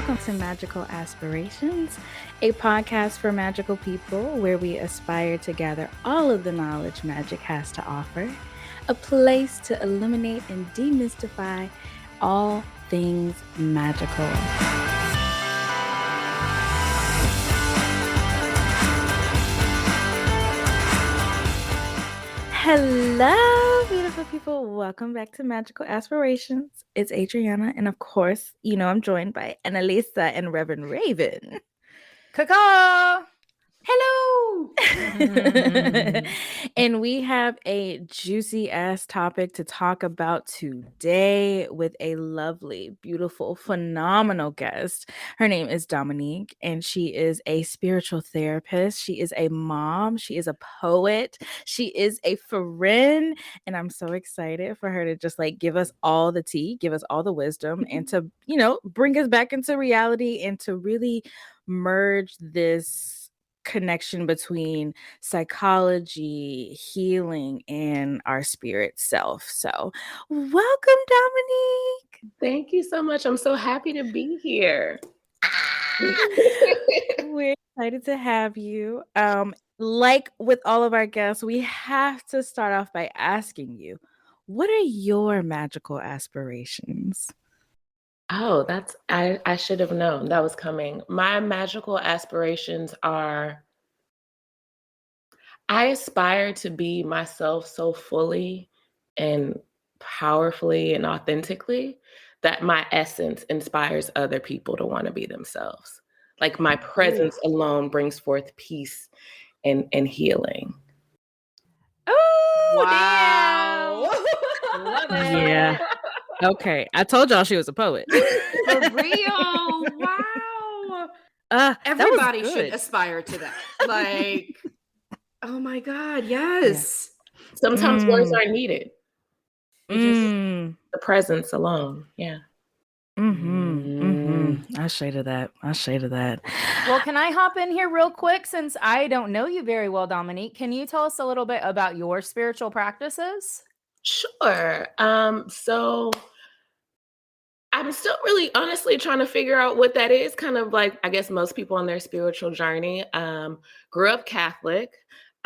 welcome to Magical Aspirations, a podcast for magical people where we aspire to gather all of the knowledge magic has to offer, a place to illuminate and demystify all things magical. Hello, beautiful people. Welcome back to Magical Aspirations. It's Adriana, and of course, I'm joined by Annalisa and Reverend Raven. Caca! Hello! And we have a juicy ass topic to talk about today with a lovely, beautiful, phenomenal guest. Her name is Damanique, and she is a spiritual therapist. She is a mom. She is a poet. She is a friend. And I'm so excited for her to just give us all the tea, give us all the wisdom, and to, bring us back into reality and to really merge this connection between psychology, healing, and our spirit self. So welcome, Damanique. Thank you so much. I'm so happy to be here. We're excited to have you. Like with all of our guests, we have to start off by asking you, what are your magical aspirations? Oh, I should have known that was coming. My magical aspirations are, I aspire to be myself so fully and powerfully and authentically that my essence inspires other people to want to be themselves. Like my presence alone brings forth peace and healing. Oh, wow. Damn. Love it. Yeah. Okay, I told y'all she was a poet. For real. Wow. Everybody should aspire to that. Like, oh my God, yes. Yeah. Sometimes words aren't needed. The presence alone. Yeah. I shaded that. Well, can I hop in here real quick since I don't know you very well, Damanique? Can you tell us a little bit about your spiritual practices? Sure. So I'm still really honestly trying to figure out what that is. Kind of like, I guess most people on their spiritual journey. Grew up Catholic,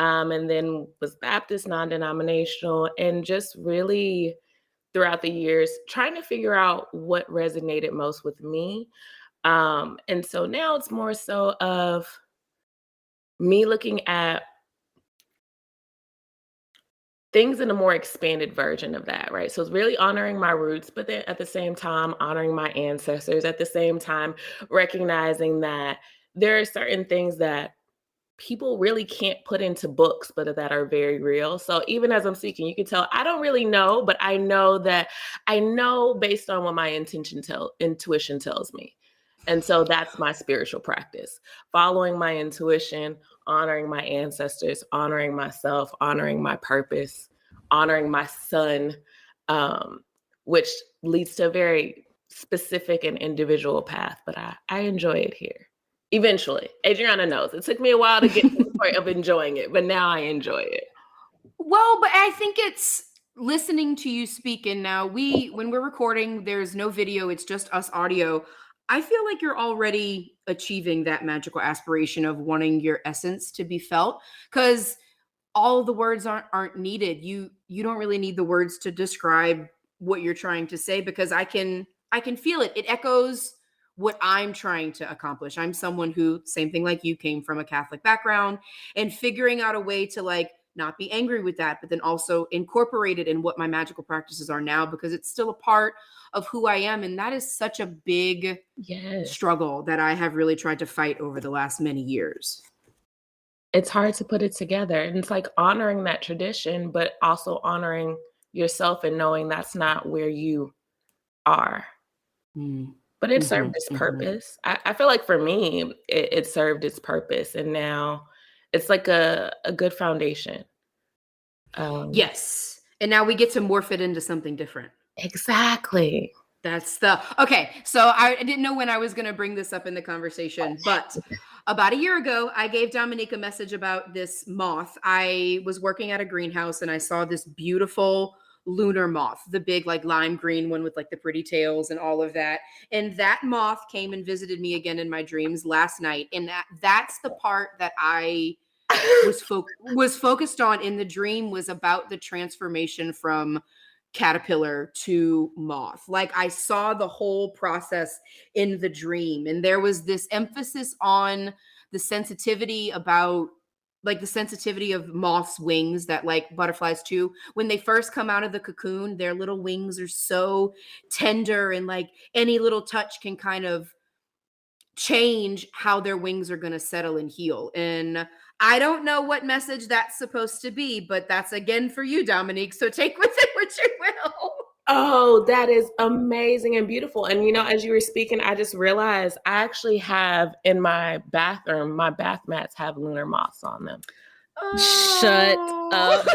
and then was Baptist, non-denominational, and just really throughout the years trying to figure out what resonated most with me. And so now it's more so of me looking at things in a more expanded version of that, right? So it's really honoring my roots, but then at the same time, honoring my ancestors, at the same time, recognizing that there are certain things that people really can't put into books, but that are very real. So even as I'm speaking, you can tell I don't really know, but I know based on what my intuition tells me. And so that's my spiritual practice, following my intuition, honoring my ancestors, honoring myself, honoring my purpose, honoring my son, which leads to a very specific and individual path. But I enjoy it here. Eventually. Adriana knows. It took me a while to get to the point of enjoying it, but now I enjoy it. Well, but I think it's listening to you speak, and now when we're recording, there's no video, it's just us audio. I feel like you're already achieving that magical aspiration of wanting your essence to be felt, because all the words aren't needed. You don't really need the words to describe what you're trying to say, because I can feel it. It echoes what I'm trying to accomplish. I'm someone who, same thing like you, came from a Catholic background, and figuring out a way to not be angry with that, but then also incorporate it in what my magical practices are now, because it's still a part of who I am. And that is such a big struggle that I have really tried to fight over the last many years. It's hard to put it together. And it's like honoring that tradition, but also honoring yourself and knowing that's not where you are. But it served its purpose. I feel like for me, it served its purpose. And now it's like a good foundation. Yes. And now we get to morph it into something different. Exactly. Okay. So I didn't know when I was going to bring this up in the conversation, but about a year ago, I gave Damanique a message about this moth. I was working at a greenhouse and I saw this beautiful lunar moth, the big like lime green one with like the pretty tails and all of that. And that moth came and visited me again in my dreams last night. And that's the part that I was focused on in the dream, was about the transformation from caterpillar to moth. Like I saw the whole process in the dream, and there was this emphasis on the sensitivity about like the sensitivity of moths' wings that like butterflies too. When they first come out of the cocoon, their little wings are so tender, and like any little touch can kind of change how their wings are going to settle and heal. And I don't know what message that's supposed to be, but that's again for you, Damanique. So take with it what you will. Oh, that is amazing and beautiful. And, you know, as you were speaking, I just realized I actually have in my bathroom, my bath mats have lunar moths on them. Shut up.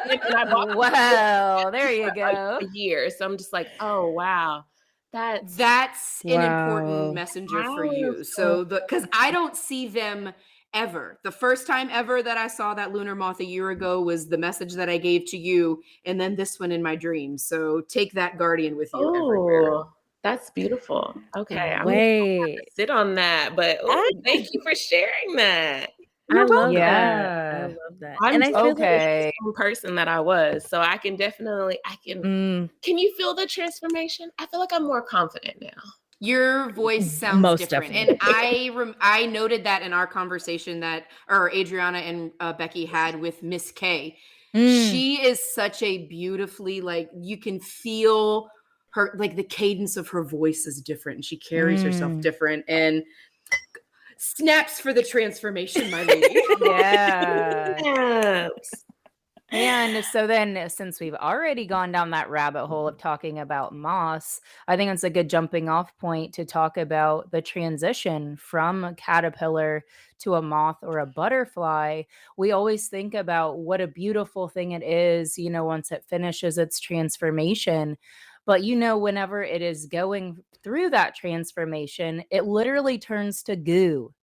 And I bought Wow, there you go. a year. So I'm just like, oh, wow. That's an important Wow. messenger for you. So because I don't see them ever. The first time ever that I saw that lunar moth a year ago was the message that I gave to you, and then this one in my dreams. So take that guardian with you everywhere. Oh, that's beautiful. Okay, I'm gonna Wait. sit on that. But thank you for sharing that. I love welcome. that. I Yeah. love that. I'm And I feel the same person that I was. So I can definitely, like can you feel the transformation? I feel like I'm more confident now. Your voice sounds Most different. definitely. And I noted that in our conversation that, or Adriana and Becky had with Miss K. She is such a beautifully, like, you can feel her, like the cadence of her voice is different, and she carries herself different. And snaps for the transformation, my lady. Yeah. Yes. And so then, since we've already gone down that rabbit hole of talking about moss, I think it's a good jumping off point to talk about the transition from a caterpillar to a moth or a butterfly. We always think about what a beautiful thing it is, you know, once it finishes its transformation. But, you know, whenever it is going through that transformation, it literally turns to goo.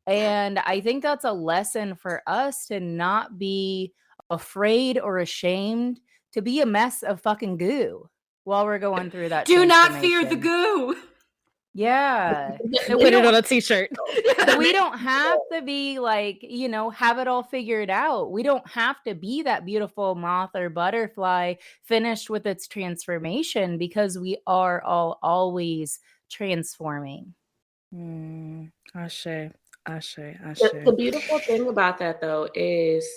And I think that's a lesson for us to not be afraid or ashamed to be a mess of fucking goo while we're going through that Do not fear the transformation. goo. Yeah. So Put it on a t-shirt. We Yeah. don't have to be like, you know, have it all figured out. We don't have to be that beautiful moth or butterfly finished with its transformation, because we are all always transforming. Ashe. The beautiful thing about that, though, is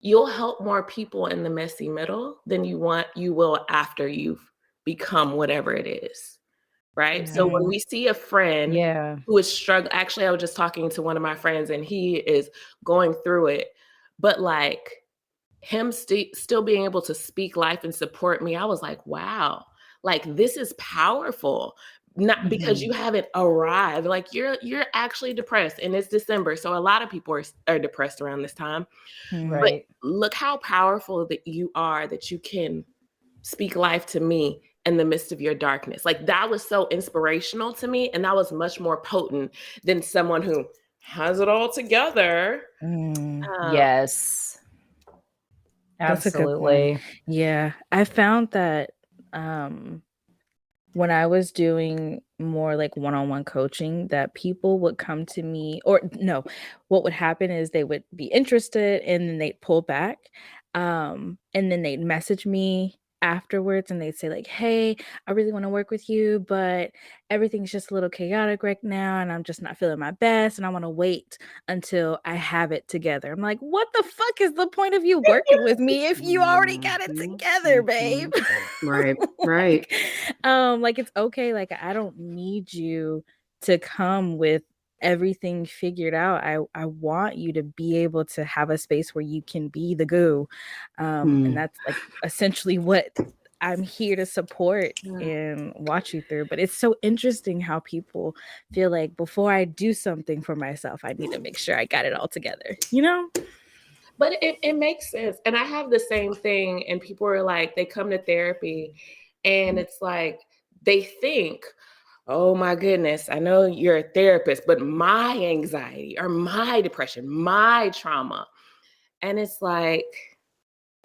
you'll help more people in the messy middle than you will after you've become whatever it is, right? So when we see a friend Yeah. who is struggling, actually, I was just talking to one of my friends and he is going through it, but like him still being able to speak life and support me, I was like, wow, like this is powerful. Not because you haven't arrived, like you're actually depressed, and it's December, so a lot of people are depressed around this time. Right. But look how powerful that you are, that you can speak life to me in the midst of your darkness. Like that was so inspirational to me, and that was much more potent than someone who has it all together. Yes. That's a good Absolutely. Yeah. I found that when I was doing more like one-on-one coaching, that people would come to me, or no, what would happen is they would be interested and then they'd pull back. And then they'd message me afterwards and they'd say like, hey, I really want to work with you, but everything's just a little chaotic right now and I'm just not feeling my best and I want to wait until I have it together. I'm like, what the fuck is the point of you working with me if you already got it together, babe? Right, right. Like it's okay, like I don't need you to come with everything figured out. I want you to be able to have a space where you can be the goo. And that's like essentially what I'm here to support and watch you through. But it's so interesting how people feel like before I do something for myself, I need to make sure I got it all together, you know? But it makes sense. And I have the same thing. And people are like, they come to therapy and it's like, they think, oh my goodness, I know you're a therapist, but my anxiety or my depression, my trauma. And it's like,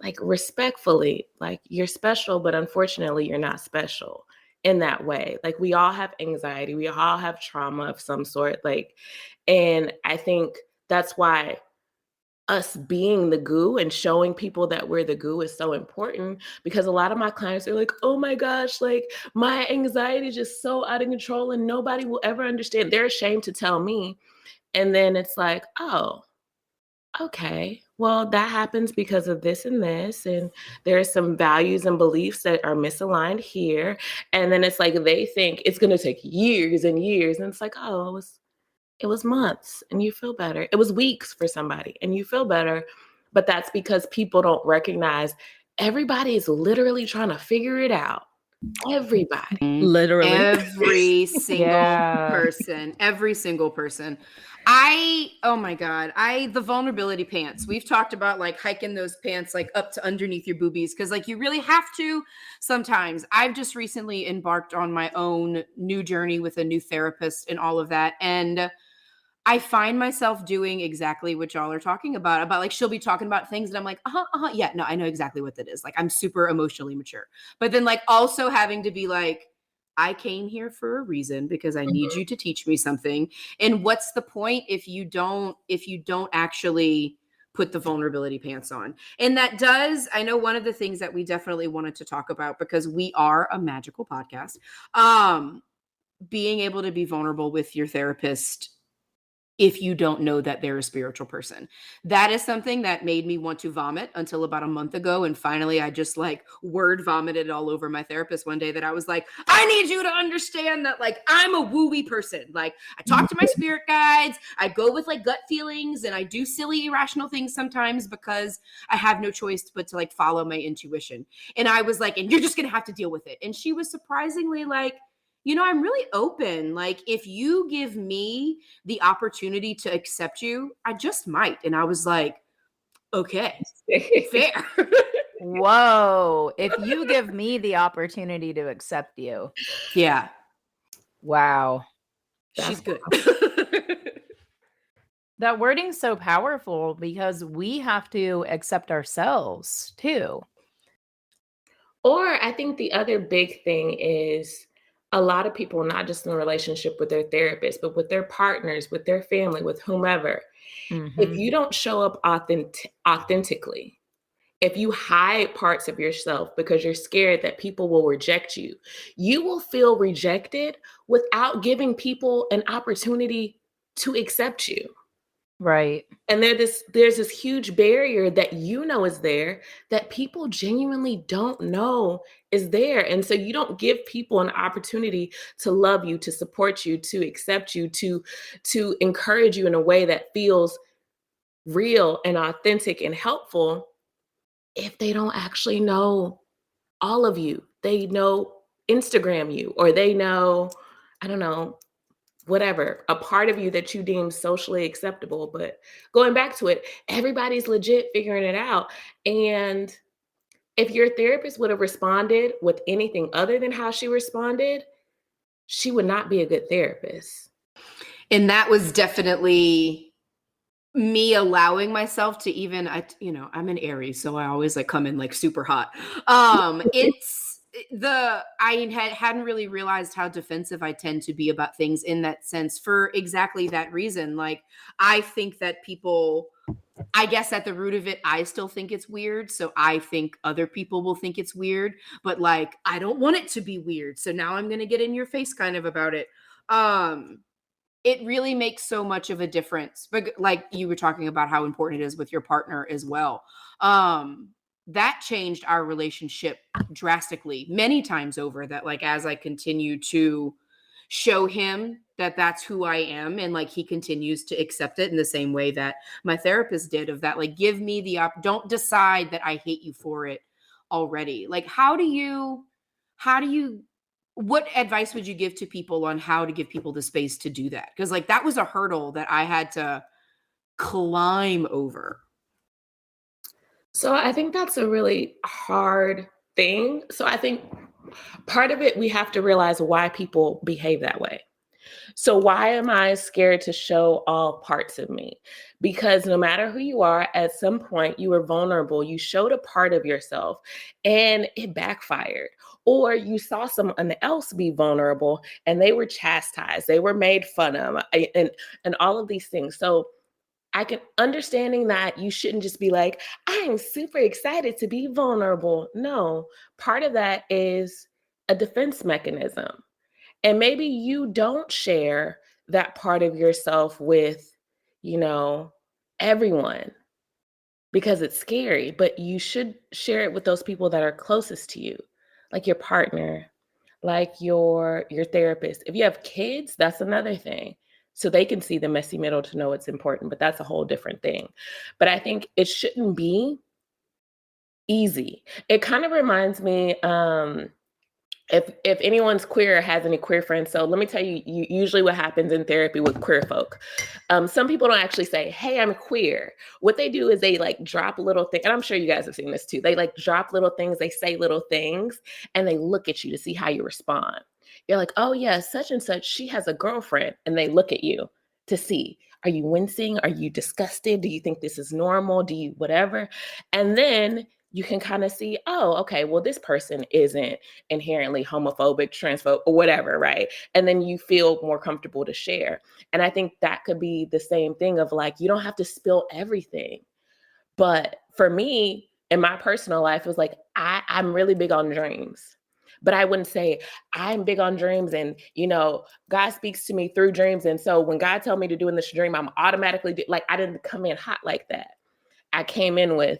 like respectfully, like you're special, but unfortunately you're not special in that way. Like we all have anxiety, we all have trauma of some sort. Like, and I think that's why us being the goo and showing people that we're the goo is so important, because a lot of my clients are like, oh my gosh, like my anxiety is just so out of control and nobody will ever understand. They're ashamed to tell me. And then it's like, oh, okay, well, that happens because of this and this, and there are some values and beliefs that are misaligned here. And then it's like they think it's going to take years and years, and it's like, oh, it was months, and you feel better. It was weeks for somebody, and you feel better. But that's because people don't recognize everybody is literally trying to figure it out. Everybody. Literally. Every single Yeah. person, every single person. Oh my God, the vulnerability pants. We've talked about like hiking those pants like up to underneath your boobies, because like you really have to sometimes. I've just recently embarked on my own new journey with a new therapist and all of that. And I find myself doing exactly what y'all are talking about like she'll be talking about things and I'm like, yeah, no, I know exactly what that is. Like I'm super emotionally mature. But then like also having to be like, I came here for a reason because I need you to teach me something. And what's the point if you don't actually put the vulnerability pants on? And that does, I know one of the things that we definitely wanted to talk about, because we are a magical podcast, being able to be vulnerable with your therapist if you don't know that they're a spiritual person. That is something that made me want to vomit until about a month ago. And finally, I just like word vomited all over my therapist one day that I was like, I need you to understand that like I'm a woo-y person. Like I talk to my spirit guides, I go with like gut feelings, and I do silly, irrational things sometimes because I have no choice but to like follow my intuition. And I was like, and you're just going to have to deal with it. And she was surprisingly like, I'm really open. Like, if you give me the opportunity to accept you, I just might. And I was like, okay, fair. Whoa. If you give me the opportunity to accept you. Yeah. Wow. She's good. That wording's so powerful because we have to accept ourselves too. Or I think the other big thing is a lot of people, not just in a relationship with their therapist, but with their partners, with their family, with whomever. If you don't show up authentically, if you hide parts of yourself because you're scared that people will reject you, you will feel rejected without giving people an opportunity to accept you. Right. And there's this huge barrier that is there that people genuinely don't know is there. And so you don't give people an opportunity to love you, to support you, to accept you, to encourage you in a way that feels real and authentic and helpful if they don't actually know all of you. They know Instagram you, or they know, I don't know, whatever, a part of you that you deem socially acceptable. But going back to it, everybody's legit figuring it out. And if your therapist would have responded with anything other than how she responded, she would not be a good therapist. And that was definitely me allowing myself to even, I'm an Aries, so I always like come in like super hot. I hadn't really realized how defensive I tend to be about things in that sense, for exactly that reason. Like, I think that people, I guess at the root of it, I still think it's weird. So I think other people will think it's weird, but like, I don't want it to be weird. So now I'm going to get in your face kind of about it. It really makes so much of a difference. But like you were talking about how important it is with your partner as well. That changed our relationship drastically many times over. That like, as I continue to show him that that's who I am, and like he continues to accept it in the same way that my therapist did, of that, like, give me don't decide that I hate you for it already. Like, how do you what advice would you give to people on how to give people the space to do that? Because like that was a hurdle that I had to climb over. So I think that's a really hard thing. So I think part of it, we have to realize why people behave that way. So why am I scared to show all parts of me? Because no matter who you are, at some point you were vulnerable. You showed a part of yourself and it backfired. Or you saw someone else be vulnerable and they were chastised, they were made fun of, and all of these things. So I can understanding that you shouldn't just be like, I'm super excited to be vulnerable. No, part of that is a defense mechanism. And maybe you don't share that part of yourself with, you know, everyone because it's scary, but you should share it with those people that are closest to you, like your partner, like your therapist. If you have kids, that's another thing. So they can see the messy middle to know it's important, but that's a whole different thing. But I think it shouldn't be easy. It kind of reminds me, if anyone's queer or has any queer friends, so let me tell you, usually what happens in therapy with queer folk, some people don't actually say, hey, I'm queer. What they do is they like drop little things, and I'm sure you guys have seen this too. They like drop little things, they say little things, and they look at you to see how you respond. You're like, oh yeah, such and such, she has a girlfriend, and they look at you to see, are you wincing? Are you disgusted? Do you think this is normal? Do you whatever? And then you can kind of see, oh, okay, well, this person isn't inherently homophobic, transphobic, or whatever, right? And then you feel more comfortable to share. And I think that could be the same thing of like, you don't have to spill everything. But for me, in my personal life, it was like, I'm really big on dreams. But I wouldn't say I'm big on dreams and, God speaks to me through dreams. And so when God told me to do in this dream, I'm automatically like, I didn't come in hot like that. I came in with,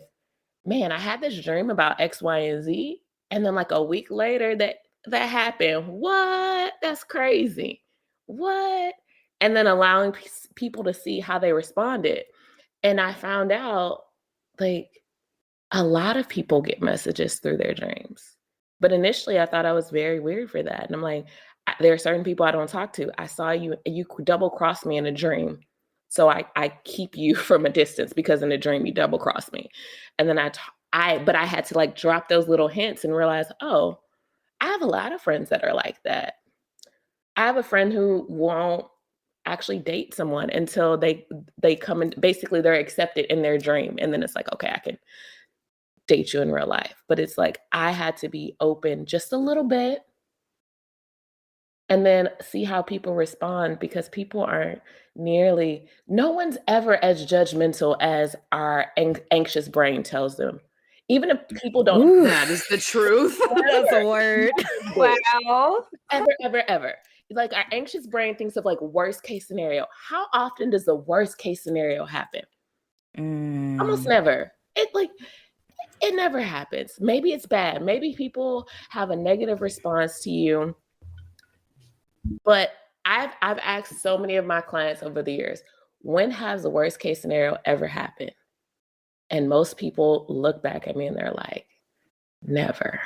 man, I had this dream about X, Y, and Z. And then like a week later that happened. What? That's crazy. What? And then allowing people to see how they responded. And I found out like a lot of people get messages through their dreams. But initially I thought I was very weird for that. And I'm like, there are certain people I don't talk to. I saw you double crossed me in a dream. So I keep you from a distance because in a dream you double crossed me. And then but I had to like drop those little hints and realize, oh, I have a lot of friends that are like that. I have a friend who won't actually date someone until they come and basically they're accepted in their dream. And then it's like, okay, I can date you in real life. But it's like I had to be open just a little bit and then see how people respond because people aren't no one's ever as judgmental as our anxious brain tells them. Even if people don't. Ooh, that is the truth. that's a word. Wow. Ever. Like our anxious brain thinks of like worst case scenario. How often does the worst case scenario happen? Almost never. It never happens. Maybe it's bad. Maybe people have a negative response to you. But I've asked so many of my clients over the years, when has the worst case scenario ever happened? And most people look back at me and they're like, never.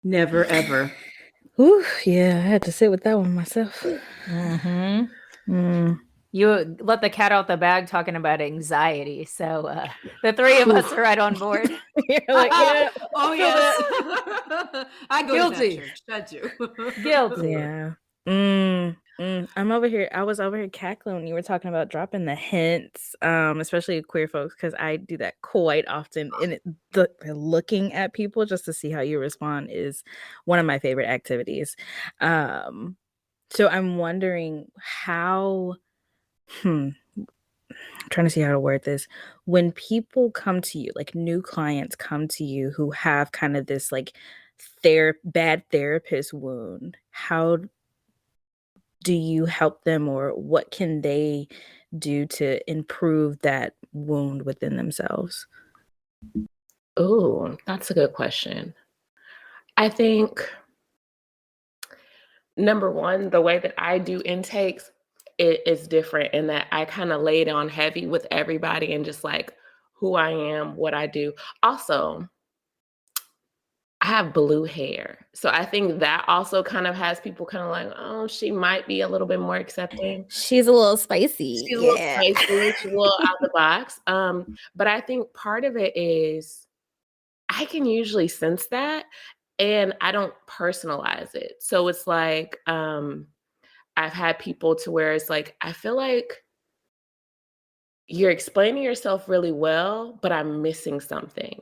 Never, ever. Ooh, yeah, I had to sit with that one myself. You let the cat out the bag talking about anxiety. So the three of us are right on board. You're like, yeah. Oh, yes. I go Guilty. to that church. That's you. Guilty. Yeah. I was over here cackling when you were talking about dropping the hints, especially queer folks, because I do that quite often. And the looking at people just to see how you respond is one of my favorite activities. So I'm wondering how, I'm trying to see how to word this. When people come to you, like new clients come to you who have kind of this like bad therapist wound, how do you help them, or what can they do to improve that wound within themselves? Oh, that's a good question. I think number one, the way that I do intakes is different in that I kind of lay it on heavy with everybody and just like who I am, what I do. Also, I have blue hair. So I think that also kind of has people kind of like, oh, she might be a little bit more accepting. She's a little spicy. She's a little spicy, she's a little out the box. But I think part of it is I can usually sense that. and I don't personalize it. So it's like, I've had people to where it's like, I feel like you're explaining yourself really well, but I'm missing something.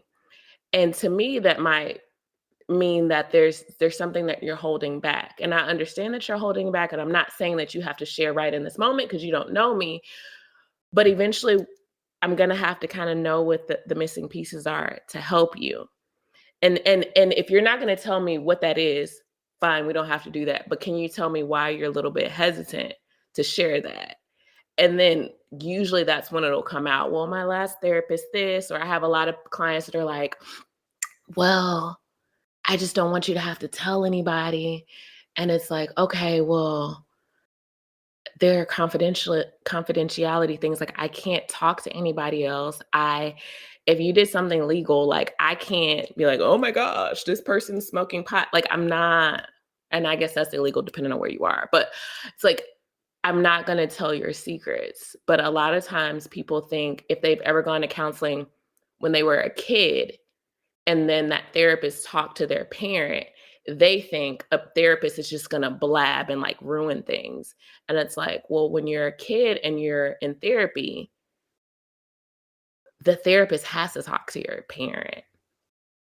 And to me, that might mean that there's something that you're holding back. And I understand that you're holding back. And I'm not saying that you have to share right in this moment because you don't know me. But eventually I'm gonna have to kind of know what the missing pieces are to help you. And if you're not gonna tell me what that is, fine, we don't have to do that. But can you tell me why you're a little bit hesitant to share that? And then usually that's when it'll come out. Well, my last therapist this, or I have a lot of clients that are like, well, I just don't want you to have to tell anybody. And it's like, okay, well, there are confidentiality things. Like I can't talk to anybody else. If you did something legal, like I can't be like, oh my gosh, this person's smoking pot. Like I'm not, and I guess that's illegal depending on where you are. But it's like, I'm not going to tell your secrets. But a lot of times people think if they've ever gone to counseling when they were a kid, and then that therapist talked to their parent, they think a therapist is just going to blab and like ruin things. And it's like, well, when you're a kid and you're in therapy, the therapist has to talk to your parent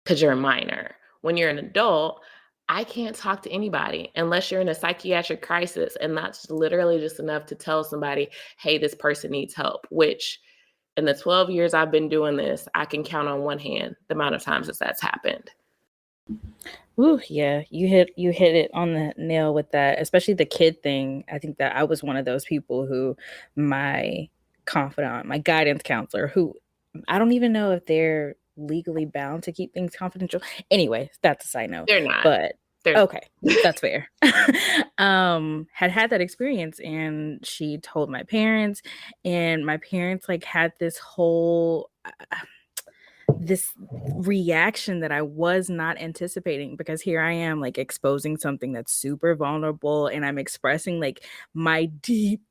because you're a minor. When you're an adult, I can't talk to anybody unless you're in a psychiatric crisis. And that's literally just enough to tell somebody, hey, this person needs help, which in the 12 years I've been doing this, I can count on one hand the amount of times that's happened. Ooh, yeah, you hit it on the nail with that, especially the kid thing. I think that I was one of those people who my confidant, my guidance counselor, who I don't even know if they're legally bound to keep things confidential. Anyway, that's a side note. They're not. But okay, that's fair. Had that experience, and she told my parents, and my parents like had this whole this reaction that I was not anticipating, because here I am like exposing something that's super vulnerable, and I'm expressing like my deep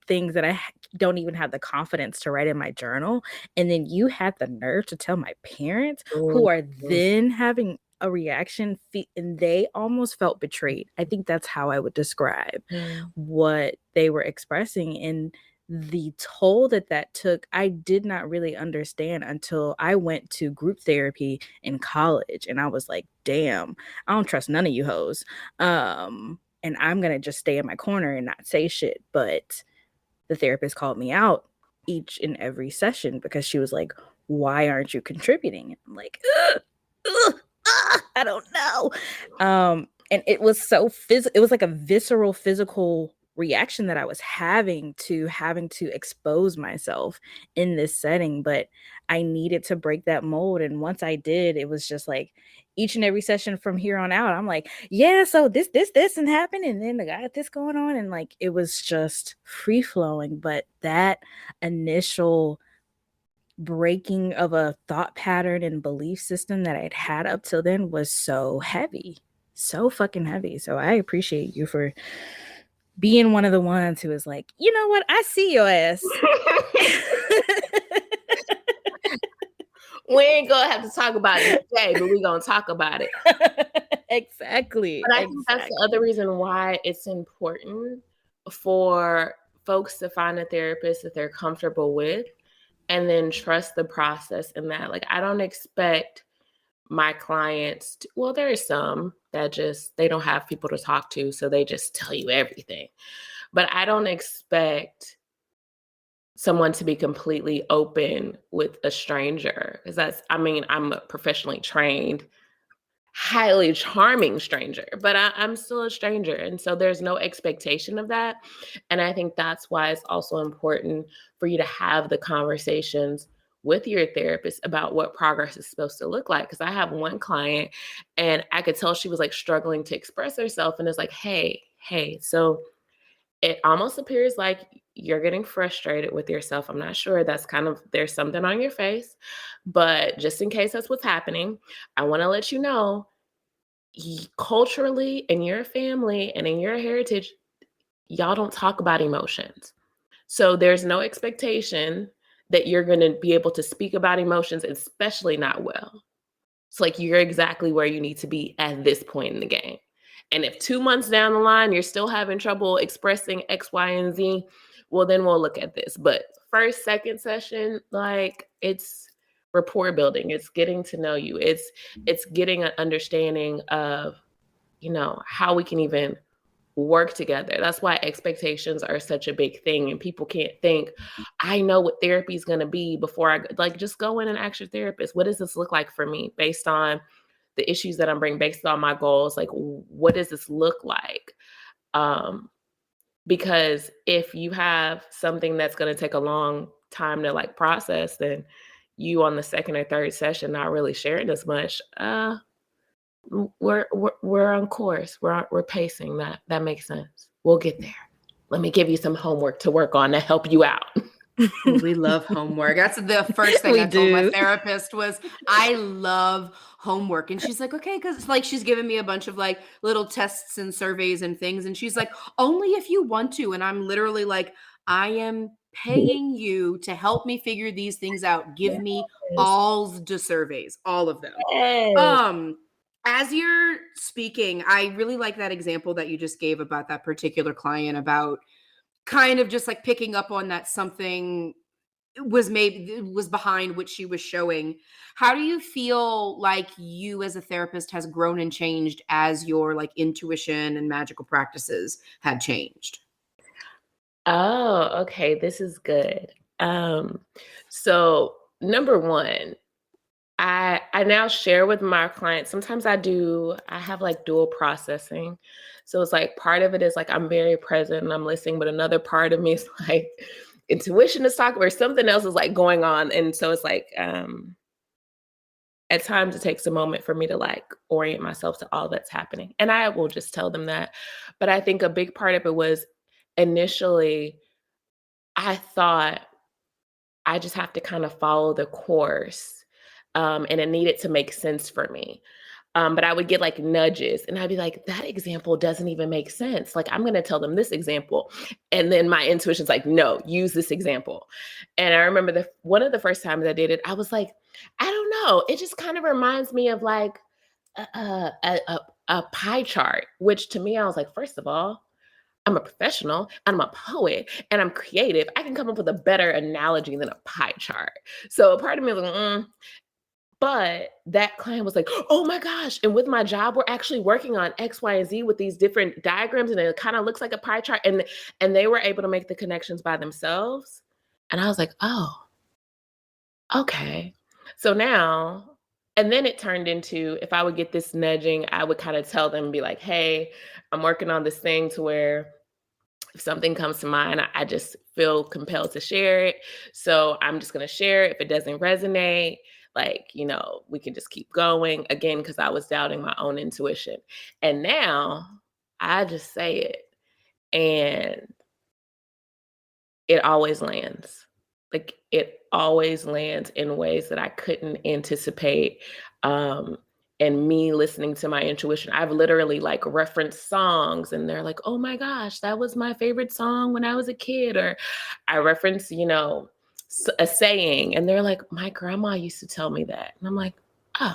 things that I don't even have the confidence to write in my journal. And then you had the nerve to tell my parents, who are then having a reaction, and they almost felt betrayed. I think that's how I would describe what they were expressing. And the toll that took, I did not really understand until I went to group therapy in college. And I was like, damn, I don't trust none of you hoes. And I'm going to just stay in my corner and not say shit. But the therapist called me out each and every session because she was like, why aren't you contributing? I'm like, I don't know. And it was so it was like a visceral physical reaction that I was having to expose myself in this setting. But I needed to break that mold. And once I did, it was just like each and every session from here on out, I'm like, yeah, so this and happened, and then I got this going on. And like, it was just free flowing. But that initial breaking of a thought pattern and belief system that I'd had up till then was so heavy, so fucking heavy. So I appreciate you for being one of the ones who is like, you know what? I see your ass. We ain't gonna have to talk about it today, but we're gonna talk about it. Exactly. But I think that's the other reason why it's important for folks to find a therapist that they're comfortable with, and then trust the process in that. Like, I don't expect my clients to, well, there are some that just, they don't have people to talk to, so they just tell you everything. But I don't expect someone to be completely open with a stranger, because I'm a professionally trained, highly charming stranger, but I'm still a stranger. And so there's no expectation of that. And I think that's why it's also important for you to have the conversations with your therapist about what progress is supposed to look like. Because I have one client, and I could tell she was like struggling to express herself. And it's like, hey, so it almost appears like you're getting frustrated with yourself. I'm not sure. That's there's something on your face, but just in case that's what's happening, I want to let you know, culturally, in your family and in your heritage, y'all don't talk about emotions. So there's no expectation that you're going to be able to speak about emotions, especially not well. So like you're exactly where you need to be at this point in the game. And if 2 months down the line, you're still having trouble expressing X, Y, and Z, well, then we'll look at this. But first, second session, like it's rapport building. It's getting to know you. It's getting an understanding of, you know, how we can even work together. That's why expectations are such a big thing. And people can't think, I know what therapy is going to be before I like just go in and ask your therapist, what does this look like for me based on the issues that I'm bringing, based on my goals? Like, what does this look like? Because if you have something that's going to take a long time to like process, then you on the second or third session not really sharing as much. We're on course. We're pacing. That makes sense. We'll get there. Let me give you some homework to work on to help you out. We love homework. That's the first thing I told my therapist was I love homework. And she's like, okay, because like she's giving me a bunch of like little tests and surveys and things. And she's like, only if you want to. And I'm literally like, I am paying you to help me figure these things out. Give me all the surveys, all of them. Yes. As you're speaking, I really like that example that you just gave about that particular client about kind of just like picking up on that something was behind what she was showing. How do you feel like you as a therapist has grown and changed as your like intuition and magical practices had changed? Oh, okay. This is good. So number one, I now share with my clients. Sometimes I have like dual processing. So it's like part of it is like I'm very present and I'm listening, but another part of me is like intuition is talking or something else is like going on. And so it's like at times it takes a moment for me to like orient myself to all that's happening. And I will just tell them that. But I think a big part of it was initially I thought I just have to kind of follow the course. And it needed to make sense for me. But I would get like nudges and I'd be like, that example doesn't even make sense. Like, I'm going to tell them this example. And then my intuition's like, no, use this example. And I remember one of the first times I did it, I was like, I don't know. It just kind of reminds me of like a pie chart, which to me, I was like, first of all, I'm a professional, I'm a poet, and I'm creative. I can come up with a better analogy than a pie chart. So a part of me was like, But that client was like, oh my gosh. And with my job, we're actually working on X, Y, and Z with these different diagrams. And it kind of looks like a pie chart. And they were able to make the connections by themselves. And I was like, oh, okay. So now, and then it turned into if I would get this nudging, I would kind of tell them and be like, hey, I'm working on this thing to where if something comes to mind, I just feel compelled to share it. So I'm just going to share it. If it doesn't resonate, like, you know, we can just keep going again, because I was doubting my own intuition. And now I just say it and it always lands. Like it always lands in ways that I couldn't anticipate. And me listening to my intuition, I've literally like referenced songs and they're like, oh my gosh, that was my favorite song when I was a kid. Or I reference, you know, a saying and they're like, my grandma used to tell me that. And I'm like, oh,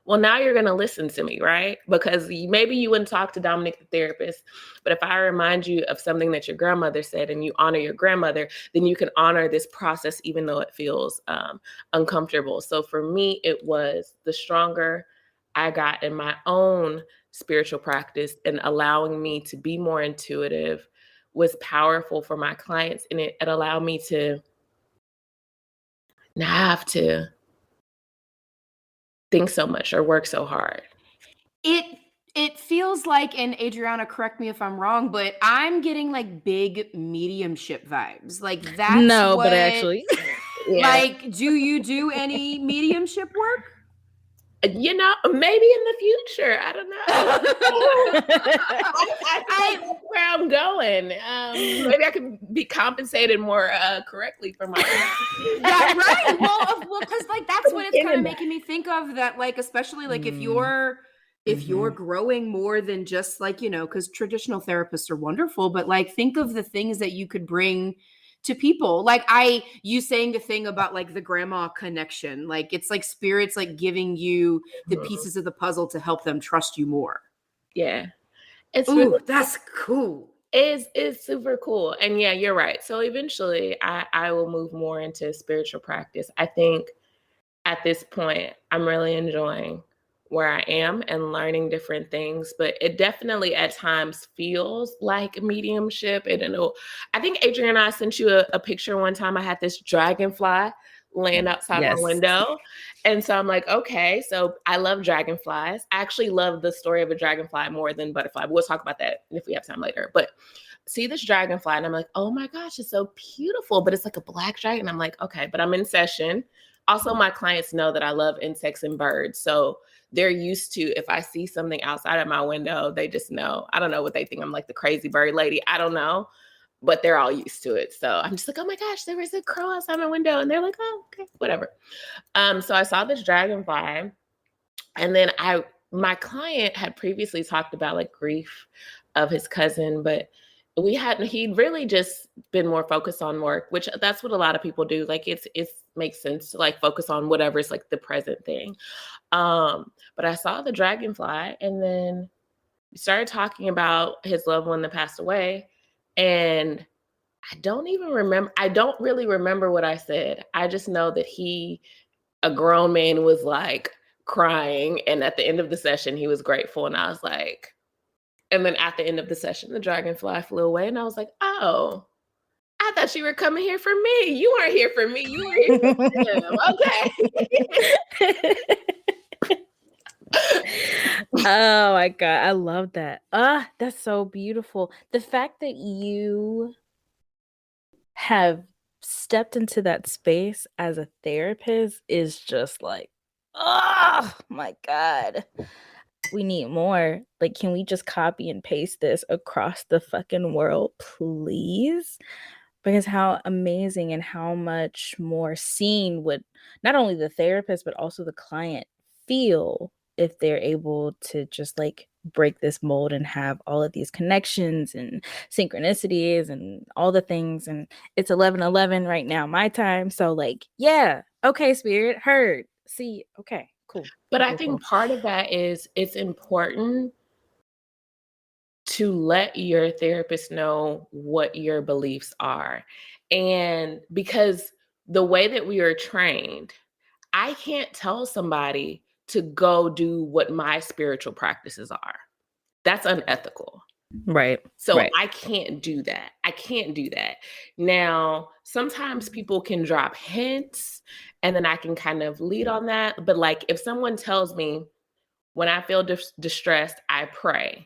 well, now you're going to listen to me, right? Because maybe you wouldn't talk to Damanique the therapist, but if I remind you of something that your grandmother said and you honor your grandmother, then you can honor this process, even though it feels uncomfortable. So for me, it was the stronger I got in my own spiritual practice and allowing me to be more intuitive was powerful for my clients. And it allowed me to not have to think so much or work so hard. It feels like, and Adriana, correct me if I'm wrong, but I'm getting like big mediumship vibes. Like that's No, what, but actually. Yeah. like, do you do any mediumship work? You know, maybe in the future. I don't know. I feel like that's where I'm going. Maybe I could be compensated more correctly for my. Yeah, right. Well, because like that's what it's kind of making me think of. That like, especially like if you're growing more than just like, you know, because traditional therapists are wonderful, but like think of the things that you could bring to people. Like you saying the thing about like the grandma connection, like it's like spirits like giving you the pieces of the puzzle to help them trust you more. Yeah. It's Ooh, really, that's cool. it's super cool. And yeah, you're right. So eventually I will move more into spiritual practice. I think at this point, I'm really enjoying where I am and learning different things, but it definitely at times feels like mediumship. I think Adrienne and I sent you a picture one time. I had this dragonfly laying outside my window. And so I'm like, okay, so I love dragonflies. I actually love the story of a dragonfly more than butterfly. We'll talk about that if we have time later. But see this dragonfly and I'm like, oh my gosh, it's so beautiful, but it's like a black dragon. I'm like, okay, but I'm in session. Also, my clients know that I love insects and birds. So they're used to, if I see something outside of my window, they just know. I don't know what they think. I'm like the crazy bird lady. I don't know, but they're all used to it. So I'm just like, oh my gosh, there was a crow outside my window. And they're like, oh, okay, whatever. So I saw this dragonfly. And then my client had previously talked about like grief of his cousin, but he'd really just been more focused on work, which that's what a lot of people do. Like it makes sense to like focus on whatever's like the present thing. But I saw the dragonfly and then we started talking about his loved one that passed away. And I don't really remember what I said. I just know that a grown man, was like crying. And at the end of the session, he was grateful. And I was like, and then at the end of the session, the dragonfly flew away. And I was like, oh, I thought you were coming here for me. You weren't here for me. You were here for him. Okay. Oh my God. I love that. That's so beautiful. The fact that you have stepped into that space as a therapist is just like, oh my God. We need more. Like, can we just copy and paste this across the fucking world, please? Because how amazing and how much more seen would not only the therapist, but also the client feel if they're able to just like break this mold and have all of these connections and synchronicities and all the things. And it's 11:11 right now, my time. So like, yeah, okay, spirit, heard. See, okay, cool. But cool, I think cool. part of that is it's important to let your therapist know what your beliefs are. And because the way that we are trained, I can't tell somebody to go do what my spiritual practices are. That's unethical. Right. So right. I can't do that. I can't do that. Now, sometimes people can drop hints and then I can kind of lead on that. But like if someone tells me when I feel distressed, I pray.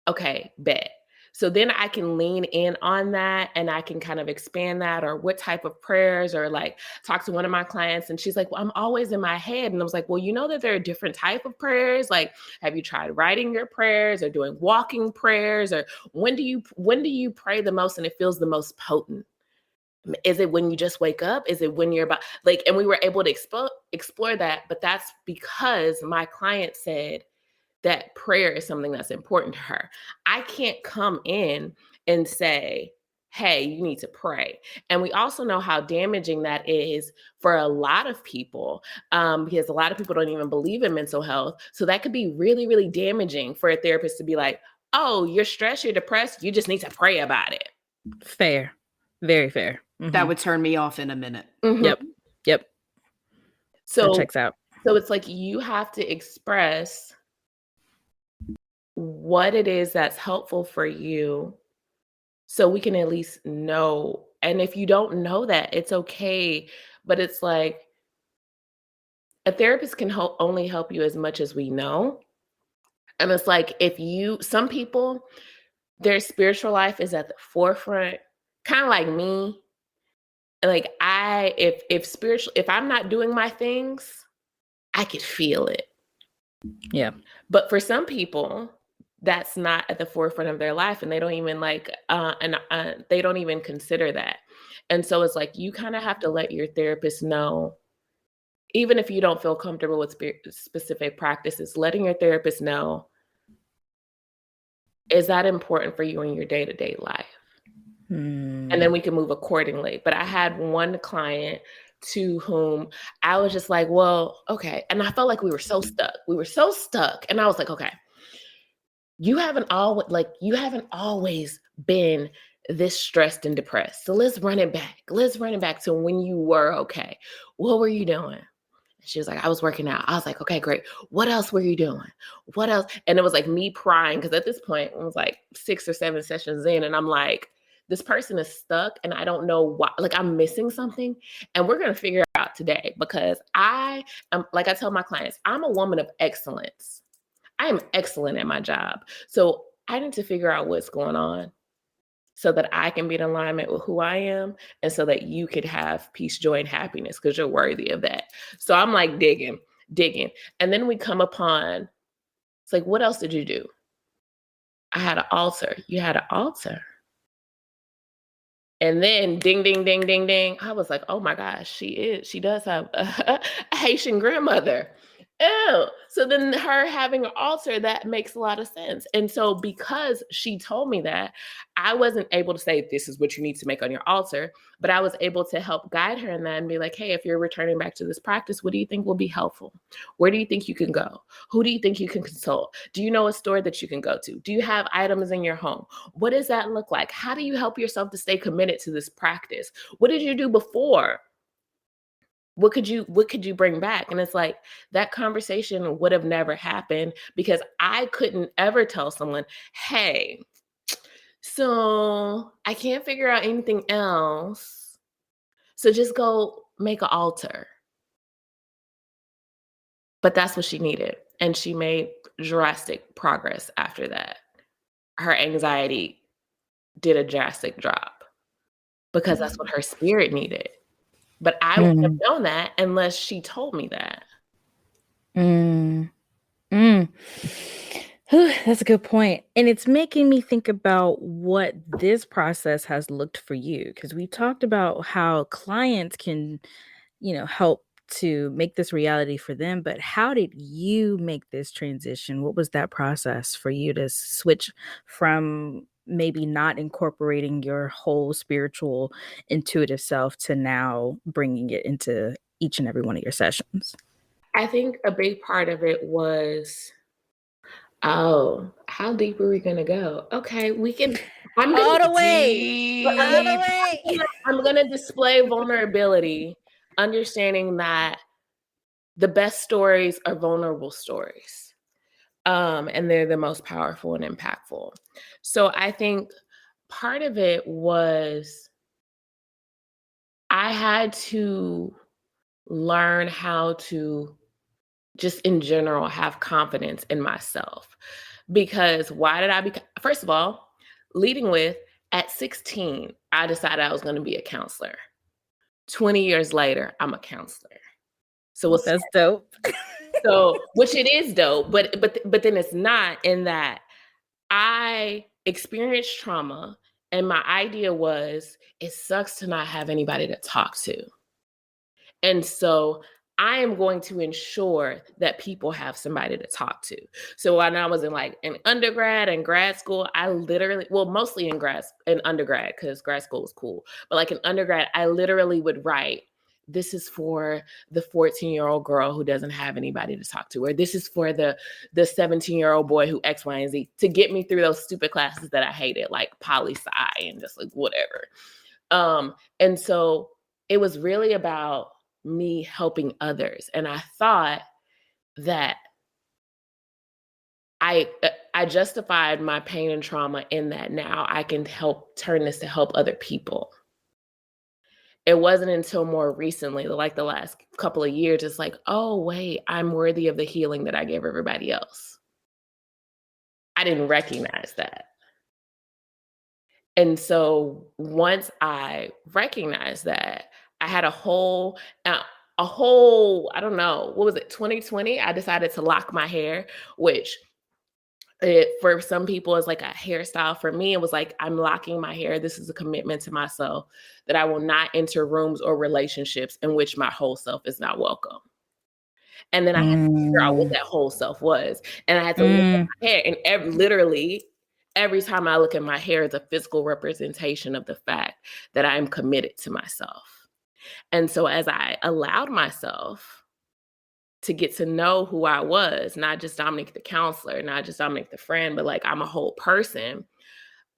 Okay, bet. So then I can lean in on that and I can kind of expand that or what type of prayers or like talk to one of my clients and she's like, well, I'm always in my head. And I was like, well, you know that there are different type of prayers. Like, have you tried writing your prayers or doing walking prayers or when do you pray the most and it feels the most potent? Is it when you just wake up? Is it when you're about like, and we were able to explore that, but that's because my client said, that prayer is something that's important to her. I can't come in and say, hey, you need to pray. And we also know how damaging that is for a lot of people because a lot of people don't even believe in mental health. So that could be really, really damaging for a therapist to be like, oh, you're stressed, you're depressed, you just need to pray about it. Fair. Very fair. Mm-hmm. That would turn me off in a minute. Mm-hmm. Yep. So that checks out. So it's like you have to express what it is that's helpful for you so we can at least know. And if you don't know that, it's okay. But it's like a therapist can only help you as much as we know. And it's like some people, their spiritual life is at the forefront, kind of like me. Like if I'm not doing my things, I could feel it. Yeah. But for some people, that's not at the forefront of their life and they don't even they don't even consider that. And so it's like you kind of have to let your therapist know, even if you don't feel comfortable with specific practices, letting your therapist know, is that important for you in your day-to-day life? and then we can move accordingly. But I had one client to whom I was just like, well, okay. And I felt like we were so stuck. We were so stuck. And I was like, okay, you haven't always been this stressed and depressed. So let's run it back. Let's run it back to when you were okay. What were you doing? She was like, I was working out. I was like, okay, great. What else were you doing? What else? And it was like me prying, because at this point, it was like 6 or 7 sessions in, and I'm like, this person is stuck and I don't know why. Like, I'm missing something, and we're going to figure it out today, because I am, like I tell my clients, I'm a woman of excellence. I am excellent at my job. So I need to figure out what's going on so that I can be in alignment with who I am, and so that you could have peace, joy, and happiness, because you're worthy of that. So I'm like digging. And then we come upon, it's like, what else did you do? I had an altar. You had an altar. And then ding, ding, ding, ding, ding. I was like, oh my gosh, she does have a Haitian grandmother. Oh, so then her having an altar, that makes a lot of sense. And so because she told me that, I wasn't able to say, this is what you need to make on your altar, but I was able to help guide her in that and be like, hey, if you're returning back to this practice, what do you think will be helpful? Where do you think you can go? Who do you think you can consult? Do you know a store that you can go to? Do you have items in your home? What does that look like? How do you help yourself to stay committed to this practice? What did you do before? What could you bring back? And it's like, that conversation would have never happened because I couldn't ever tell someone, hey, so I can't figure out anything else, so just go make an altar. But that's what she needed. And she made drastic progress after that. Her anxiety did a drastic drop because that's what her spirit needed. But I wouldn't have known that unless she told me that. That's a good point. And it's making me think about what this process has looked for you, because we talked about how clients can, help to make this reality for them. But how did you make this transition? What was that process for you to switch from maybe not incorporating your whole spiritual, intuitive self to now bringing it into each and every one of your sessions? I think a big part of it was, oh, how deep are we gonna go? Okay, I'm All gonna the way. All the way. I'm gonna display vulnerability, understanding that the best stories are vulnerable stories. And they're the most powerful and impactful. So I think part of it was I had to learn how to just in general have confidence in myself. Because why did I first of all, leading with, at 16, I decided I was going to be a counselor. 20 years later, I'm a counselor. So that's dope. So, which it is dope, but then it's not, in that I experienced trauma, and my idea was, it sucks to not have anybody to talk to. And so I am going to ensure that people have somebody to talk to. So when I was in undergrad and grad school, I literally, mostly in undergrad, because grad school was cool. But like in undergrad, I literally would write, this is for the 14-year-old girl who doesn't have anybody to talk to, or this is for the 17-year-old boy who X, Y, and Z, to get me through those stupid classes that I hated, like poli-sci and just like whatever. And so it was really about me helping others. And I thought that I justified my pain and trauma in that now I can turn this to help other people. It wasn't until more recently, like the last couple of years, it's like, oh, wait, I'm worthy of the healing that I gave everybody else. I didn't recognize that. And so once I recognized that, I had a whole, I don't know, what was it, 2020? I decided to lock my hair, which for some people is like a hairstyle. For me, it was like, I'm locking my hair. This is a commitment to myself that I will not enter rooms or relationships in which my whole self is not welcome. And then I had to figure out what that whole self was. And I had to look at my hair, and literally every time I look at my hair, it's a physical representation of the fact that I'm committed to myself. And so as I allowed myself to get to know who I was, not just Damanique the counselor, not just Damanique the friend, but like I'm a whole person,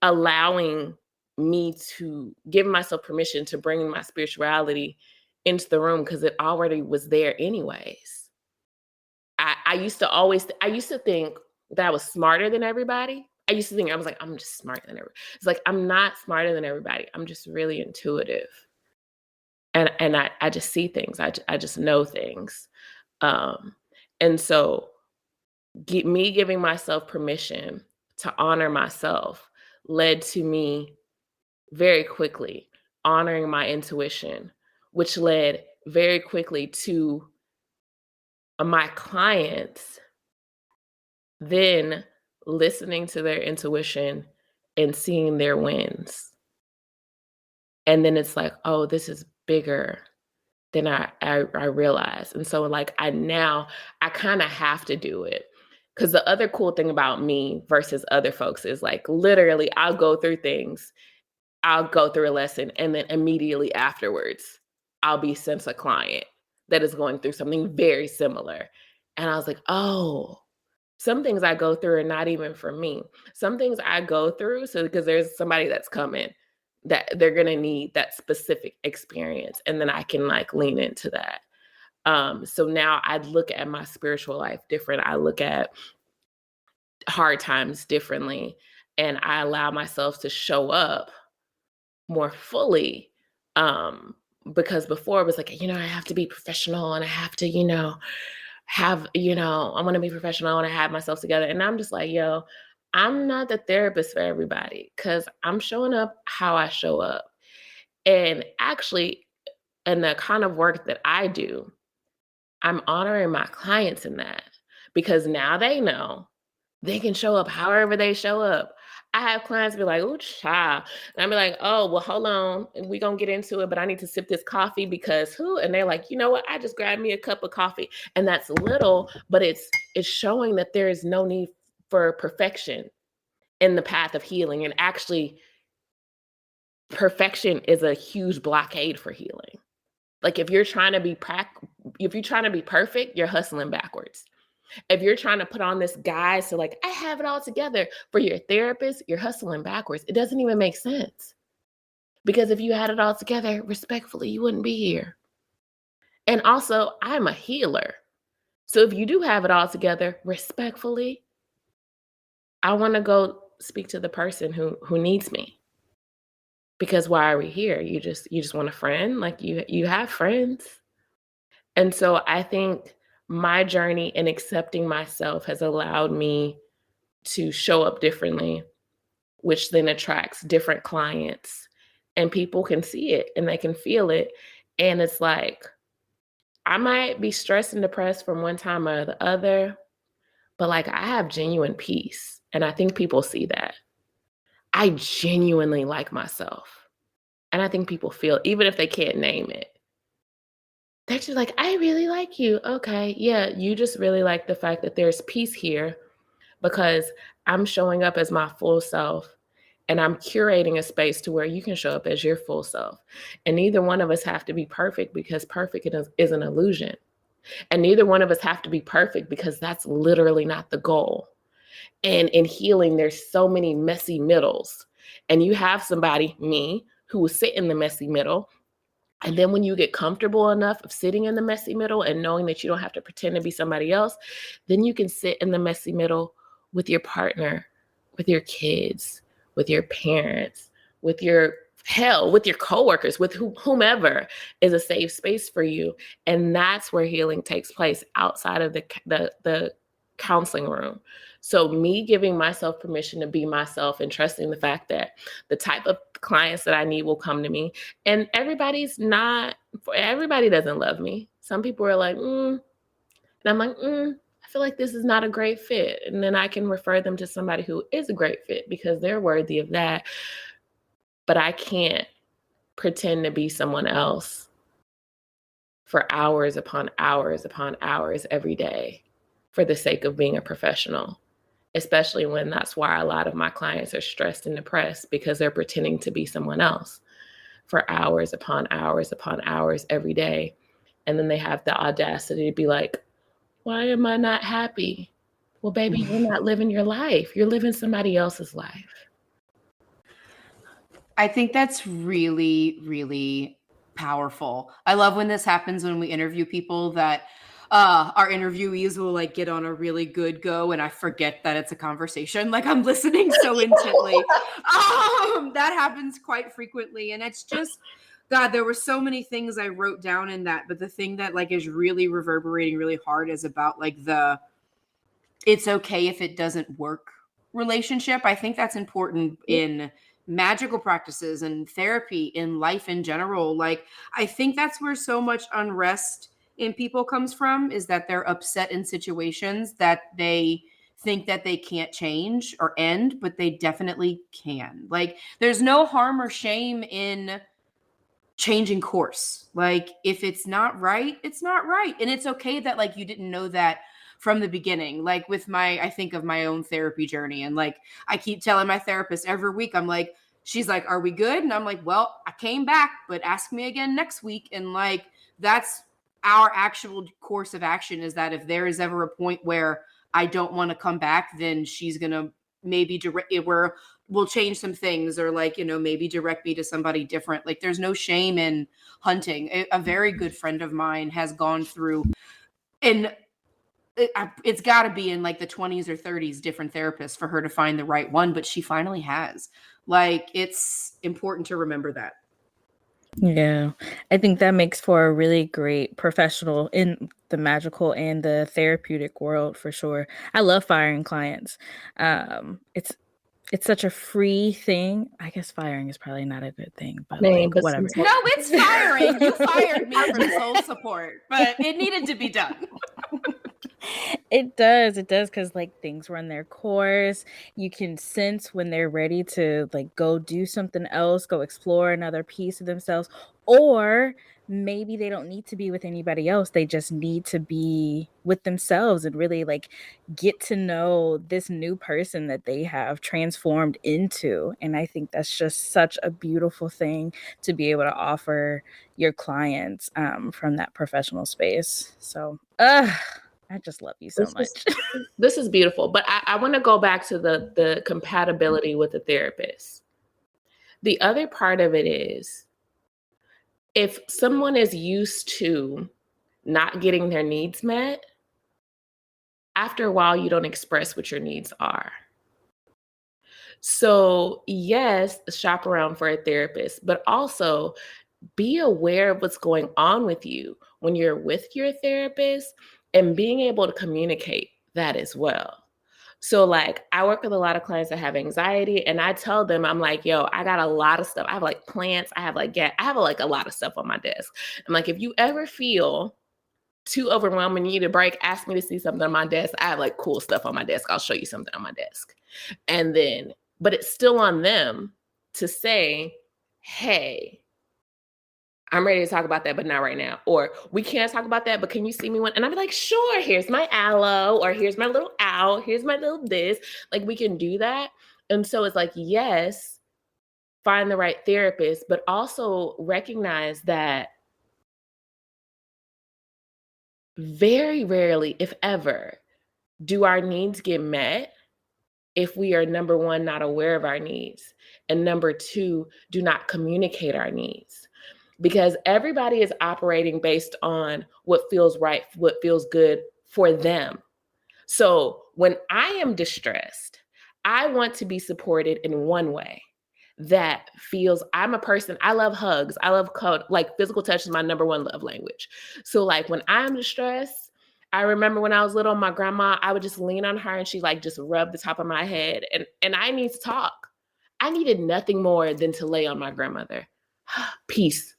allowing me to give myself permission to bring my spirituality into the room because it already was there anyways. I used to think that I was smarter than everybody. I used to think I was like, I'm just smarter than everybody. It's like, I'm not smarter than everybody. I'm just really intuitive. And I just see things. I just know things. And so me giving myself permission to honor myself led to me very quickly honoring my intuition, which led very quickly to my clients then listening to their intuition and seeing their wins. And then it's like, oh, this is bigger than I realized. And so like I kind of have to do it. Because the other cool thing about me versus other folks is like literally I'll go through things, I'll go through a lesson, and then immediately afterwards, I'll be sent a client that is going through something very similar. And I was like, oh, some things I go through are not even for me. Some things I go through, so because there's somebody that's coming that they're gonna need that specific experience, and then I can like lean into that. So now I look at my spiritual life different. I look at hard times differently, and I allow myself to show up more fully. Because before it was like, I have to be professional and I have to, I want to be professional. I want to have myself together. And I'm just like, I'm not the therapist for everybody because I'm showing up how I show up. And actually, in the kind of work that I do, I'm honoring my clients in that because now they know they can show up however they show up. I have clients be like, "Ooh, child." And I'm like, "Oh, well, hold on. We're going to get into it, but I need to sip this coffee because who?" And they're like, "You know what? I just grabbed me a cup of coffee." And that's little, but it's showing that there is no need for perfection in the path of healing. And actually, perfection is a huge blockade for healing. Like if you're trying to be perfect, you're hustling backwards. If you're trying to put on this guise to like, I have it all together for your therapist, you're hustling backwards. It doesn't even make sense. Because if you had it all together, respectfully, you wouldn't be here. And also, I'm a healer. So if you do have it all together, respectfully, I want to go speak to the person who needs me. Because why are we here? You just want a friend? Like you have friends. And so I think my journey in accepting myself has allowed me to show up differently, which then attracts different clients. And people can see it and they can feel it. And it's like, I might be stressed and depressed from one time or the other, but like I have genuine peace. And I think people see that. I genuinely like myself. And I think people feel, even if they can't name it, they're just like, I really like you. Okay, yeah, you just really like the fact that there's peace here because I'm showing up as my full self and I'm curating a space to where you can show up as your full self. And neither one of us have to be perfect because perfect is an illusion. And neither one of us have to be perfect because that's literally not the goal. And in healing, there's so many messy middles. And you have somebody, me, who will sit in the messy middle. And then when you get comfortable enough of sitting in the messy middle and knowing that you don't have to pretend to be somebody else, then you can sit in the messy middle with your partner, with your kids, with your parents, with your coworkers, with whomever is a safe space for you. And that's where healing takes place outside of the counseling room. So me giving myself permission to be myself and trusting the fact that the type of clients that I need will come to me. And everybody doesn't love me. Some people are like, and I'm like, I feel like this is not a great fit. And then I can refer them to somebody who is a great fit because they're worthy of that. But I can't pretend to be someone else for hours upon hours upon hours every day for the sake of being a professional. especially when that's why a lot of my clients are stressed and depressed, because they're pretending to be someone else for hours upon hours upon hours every day. And then they have the audacity to be like, why am I not happy? Well, baby, you're not living your life. You're living somebody else's life. I think that's really, really powerful. I love when this happens when we interview people that our interviewees will like get on a really good go and I forget that it's a conversation. Like I'm listening so intently. That happens quite frequently. And it's just, God, there were so many things I wrote down in that. But the thing that like is really reverberating really hard is about like the it's okay if it doesn't work relationship. I think that's important in magical practices and therapy, in life in general. Like, I think that's where so much unrest in people comes from, is that they're upset in situations that they think that they can't change or end, but they definitely can. Like, there's no harm or shame in changing course. Like, if it's not right, it's not right. And it's okay that like you didn't know that from the beginning. Like with I think of my own therapy journey, and like I keep telling my therapist every week, I'm like, she's like, are we good? And I'm like, well, I came back, but ask me again next week. And like, that's our actual course of action, is that if there is ever a point where I don't want to come back, then she's going to maybe direct it where we'll change some things, or like, you know, maybe direct me to somebody different. Like there's no shame in hunting. A very good friend of mine has gone through, and it's got to be in like the 20s or 30s different therapists for her to find the right one, but she finally has. Like, it's important to remember that. Yeah, I think that makes for a really great professional in the magical and the therapeutic world for sure. I love firing clients. It's such a free thing. I guess firing is probably not a good thing, but like But whatever. No, it's firing. You fired me from soul support, but it needed to be done. It does, because like things run their course. You can sense when they're ready to like go do something else, go explore another piece of themselves, or maybe they don't need to be with anybody else. They just need to be with themselves and really like get to know this new person that they have transformed into. And I think that's just such a beautiful thing to be able to offer your clients from that professional space. So, I just love you so much. This is beautiful, but I want to go back to the compatibility with the therapist. The other part of it is, if someone is used to not getting their needs met, after a while, you don't express what your needs are. So yes, shop around for a therapist, but also be aware of what's going on with you when you're with your therapist, and being able to communicate that as well. So like, I work with a lot of clients that have anxiety, and I tell them, I'm like, yo, I got a lot of stuff. I have like plants. I have like a lot of stuff on my desk. I'm like, if you ever feel too overwhelmed and you need a break, ask me to see something on my desk. I have like cool stuff on my desk. I'll show you something on my desk. And then, but it's still on them to say, hey, I'm ready to talk about that, but not right now. Or we can't talk about that, but can you see me one? And I'd be like, sure, here's my aloe, or here's my little owl, here's my little this. Like, we can do that. And so it's like, yes, find the right therapist, but also recognize that very rarely, if ever, do our needs get met if we are, number one, not aware of our needs, and number two, do not communicate our needs. Because everybody is operating based on what feels right, what feels good for them. So when I am distressed, I want to be supported in one way that feels, I'm a person, I love hugs. I love like physical touch is my number one love language. So like when I'm distressed, I remember when I was little, my grandma, I would just lean on her and she like just rubbed the top of my head, and I need to talk. I needed nothing more than to lay on my grandmother. Peace.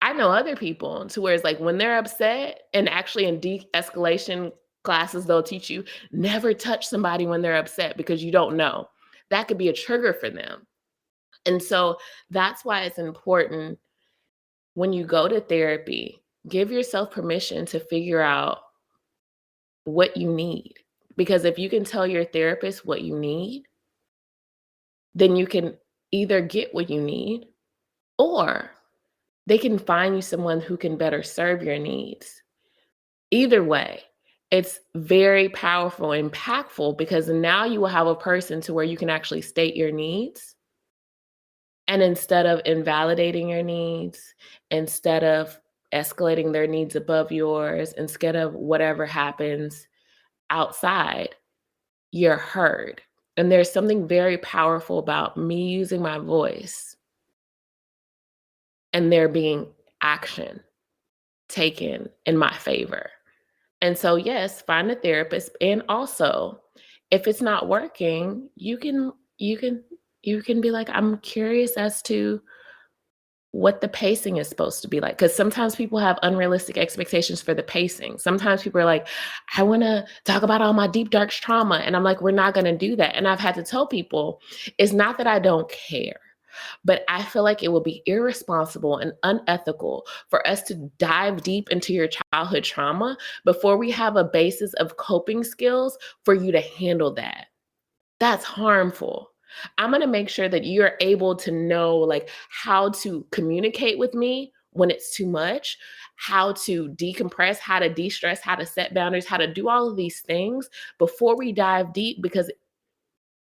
I know other people to where it's like when they're upset, and actually in de-escalation classes, they'll teach you never touch somebody when they're upset, because you don't know. That could be a trigger for them. And so that's why it's important when you go to therapy, give yourself permission to figure out what you need. Because if you can tell your therapist what you need, then you can either get what you need, or they can find you someone who can better serve your needs. Either way, it's very powerful, impactful, because now you will have a person to where you can actually state your needs. And instead of invalidating your needs, instead of escalating their needs above yours, instead of whatever happens outside, you're heard. And there's something very powerful about me using my voice and there being action taken in my favor. And so, yes, find a therapist. And also, if it's not working, you can be like, I'm curious as to what the pacing is supposed to be like. Because sometimes people have unrealistic expectations for the pacing. Sometimes people are like, I want to talk about all my deep, dark trauma. And I'm like, we're not going to do that. And I've had to tell people, it's not that I don't care, but I feel like it would be irresponsible and unethical for us to dive deep into your childhood trauma before we have a basis of coping skills for you to handle that. That's harmful. I'm going to make sure that you're able to know like how to communicate with me when it's too much, how to decompress, how to de-stress, how to set boundaries, how to do all of these things before we dive deep, because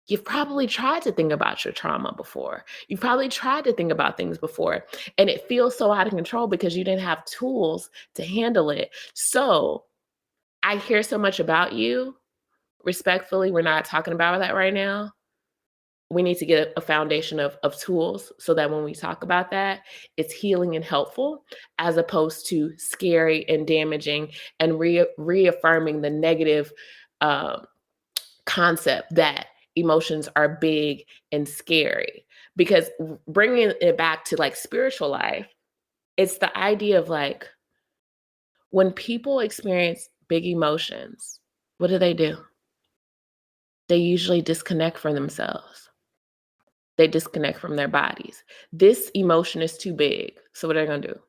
you've probably tried to think about your trauma before. You've probably tried to think about things before, and it feels so out of control because you didn't have tools to handle it. So I hear so much about you. Respectfully, we're not talking about that right now. We need to get a foundation of tools so that when we talk about that, it's healing and helpful, as opposed to scary and damaging and reaffirming the negative concept that emotions are big and scary. Because bringing it back to like spiritual life, it's the idea of like, when people experience big emotions, what do? They usually disconnect from themselves. They disconnect from their bodies. This emotion is too big. So what are they going to do?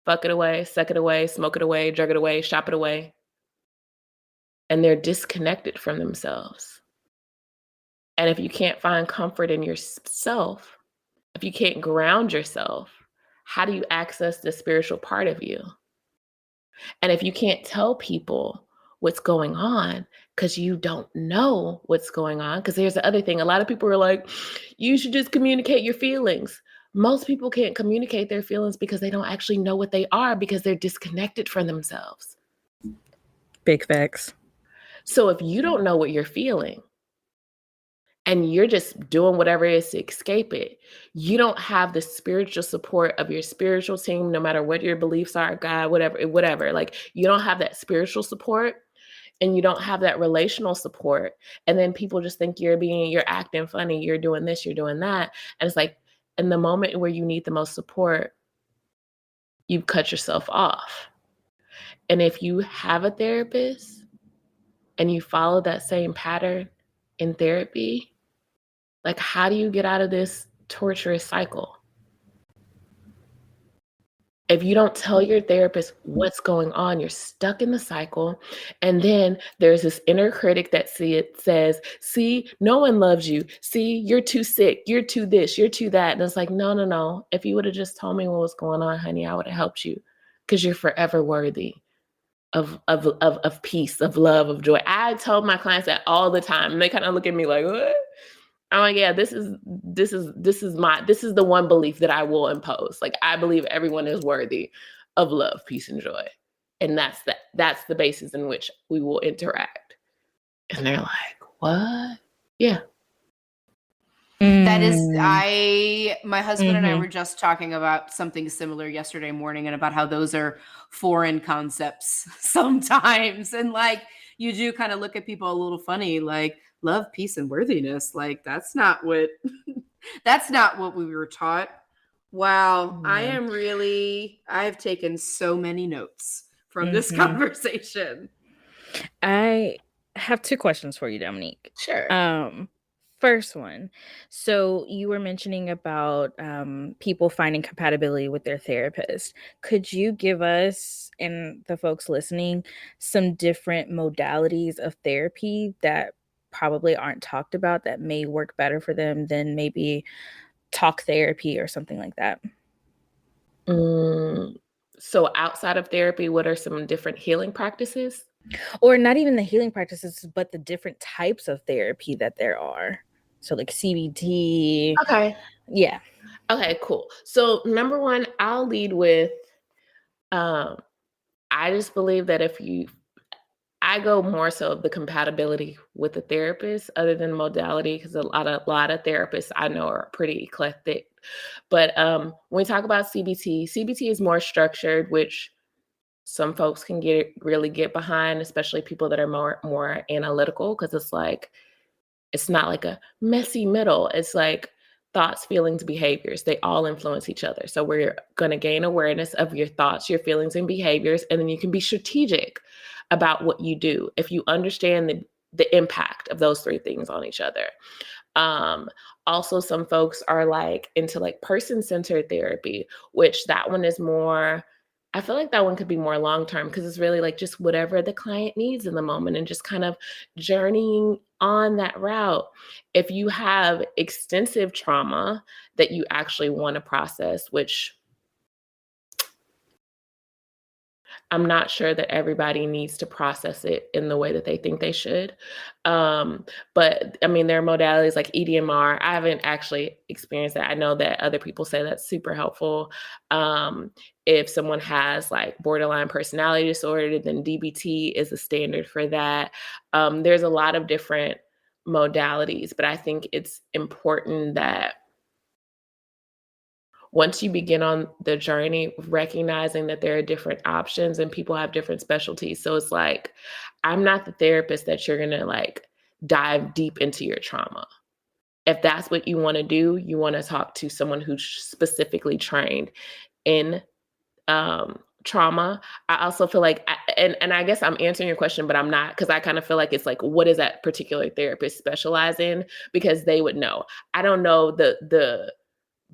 Fuck it away, suck it away, smoke it away, drug it away, shop it away. And they're disconnected from themselves. And if you can't find comfort in yourself, if you can't ground yourself, how do you access the spiritual part of you? And if you can't tell people what's going on because you don't know what's going on, because here's the other thing. A lot of people are like, you should just communicate your feelings. Most people can't communicate their feelings because they don't actually know what they are, because they're disconnected from themselves. Big facts. So if you don't know what you're feeling and you're just doing whatever it is to escape it, you don't have the spiritual support of your spiritual team, no matter what your beliefs are, God, whatever. Like, you don't have that spiritual support, and you don't have that relational support. And then people just think you're acting funny, you're doing this, you're doing that. And it's like, in the moment where you need the most support, you cut yourself off. And if you have a therapist and you follow that same pattern in therapy, like, how do you get out of this torturous cycle? If you don't tell your therapist what's going on, you're stuck in the cycle. And then there's this inner critic that says, see, no one loves you. See, you're too sick. You're too this, you're too that. And it's like, no. If you would have just told me what was going on, honey, I would have helped you, because you're forever worthy of peace, of love, of joy. I told my clients that all the time. And they kind of look at me like, what? I'm like, yeah, this is the one belief that I will impose. Like, I believe everyone is worthy of love, peace, and joy. And that's the basis in which we will interact. And they're like, what? Yeah. That is, my husband and I were just talking about something similar yesterday morning, and about how those are foreign concepts sometimes. And like, you do kind of look at people a little funny, like love, peace, and worthiness. Like, that's not what we were taught. Wow. I've taken so many notes from this conversation. I have two questions for you, Damanique. Sure. First one. So you were mentioning about people finding compatibility with their therapist. Could you give us and the folks listening some different modalities of therapy that probably aren't talked about that may work better for them than maybe talk therapy or something like that? So outside of therapy, what are some different healing practices? Or not even the healing practices, but the different types of therapy that there are. So like CBT. Okay. Yeah. Okay, cool. So number one, I'll lead with, um, I just believe that I go more so of the compatibility with the therapist other than modality, because a lot of therapists I know are pretty eclectic. But when we talk about CBT is more structured, which some folks can really get behind, especially people that are more analytical, because it's not like a messy middle. It's like thoughts, feelings, behaviors. They all influence each other. So we're going to gain awareness of your thoughts, your feelings, and behaviors, and then you can be strategic about what you do if you understand the impact of those three things on each other. Um, Also, some folks are like into like person-centered therapy, which that one is more, I feel like that one could be more long-term, because it's really like just whatever the client needs in the moment and just kind of journeying on that route. If you have extensive trauma that you actually want to process, which I'm not sure that everybody needs to process it in the way that they think they should. But I mean, there are modalities like EDMR. I haven't actually experienced that. I know that other people say that's super helpful. If someone has like borderline personality disorder, then DBT is a standard for that. There's a lot of different modalities, but I think it's important that once you begin on the journey, recognizing that there are different options and people have different specialties. So it's like, I'm not the therapist that you're gonna like dive deep into your trauma. If that's what you want to do, you want to talk to someone who's specifically trained in trauma. I also feel like, and I guess I'm answering your question, but I'm not, because I kind of feel like it's like, what does that particular therapist specialize in? Because they would know. I don't know the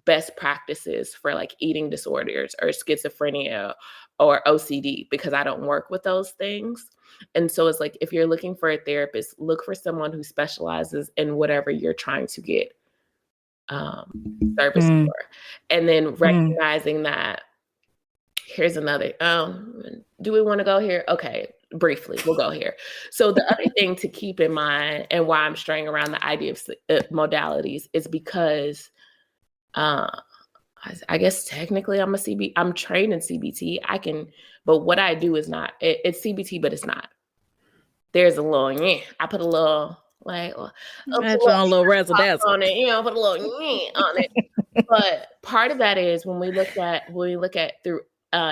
best practices for like eating disorders or schizophrenia or OCD, because I don't work with those things. And so it's like, if you're looking for a therapist, look for someone who specializes in whatever you're trying to get service Mm, for. And then mm. recognizing that, here's another, do we want to go here? Okay, briefly, we'll go here. So the other thing to keep in mind, and why I'm straying around the idea of modalities, is because I guess technically I'm trained in CBT. But what I do is not, it's CBT, but it's not. There's a little, I put a little, like, That's a little razzle dazzle. on it, put a little on it. But part of that is when we look at through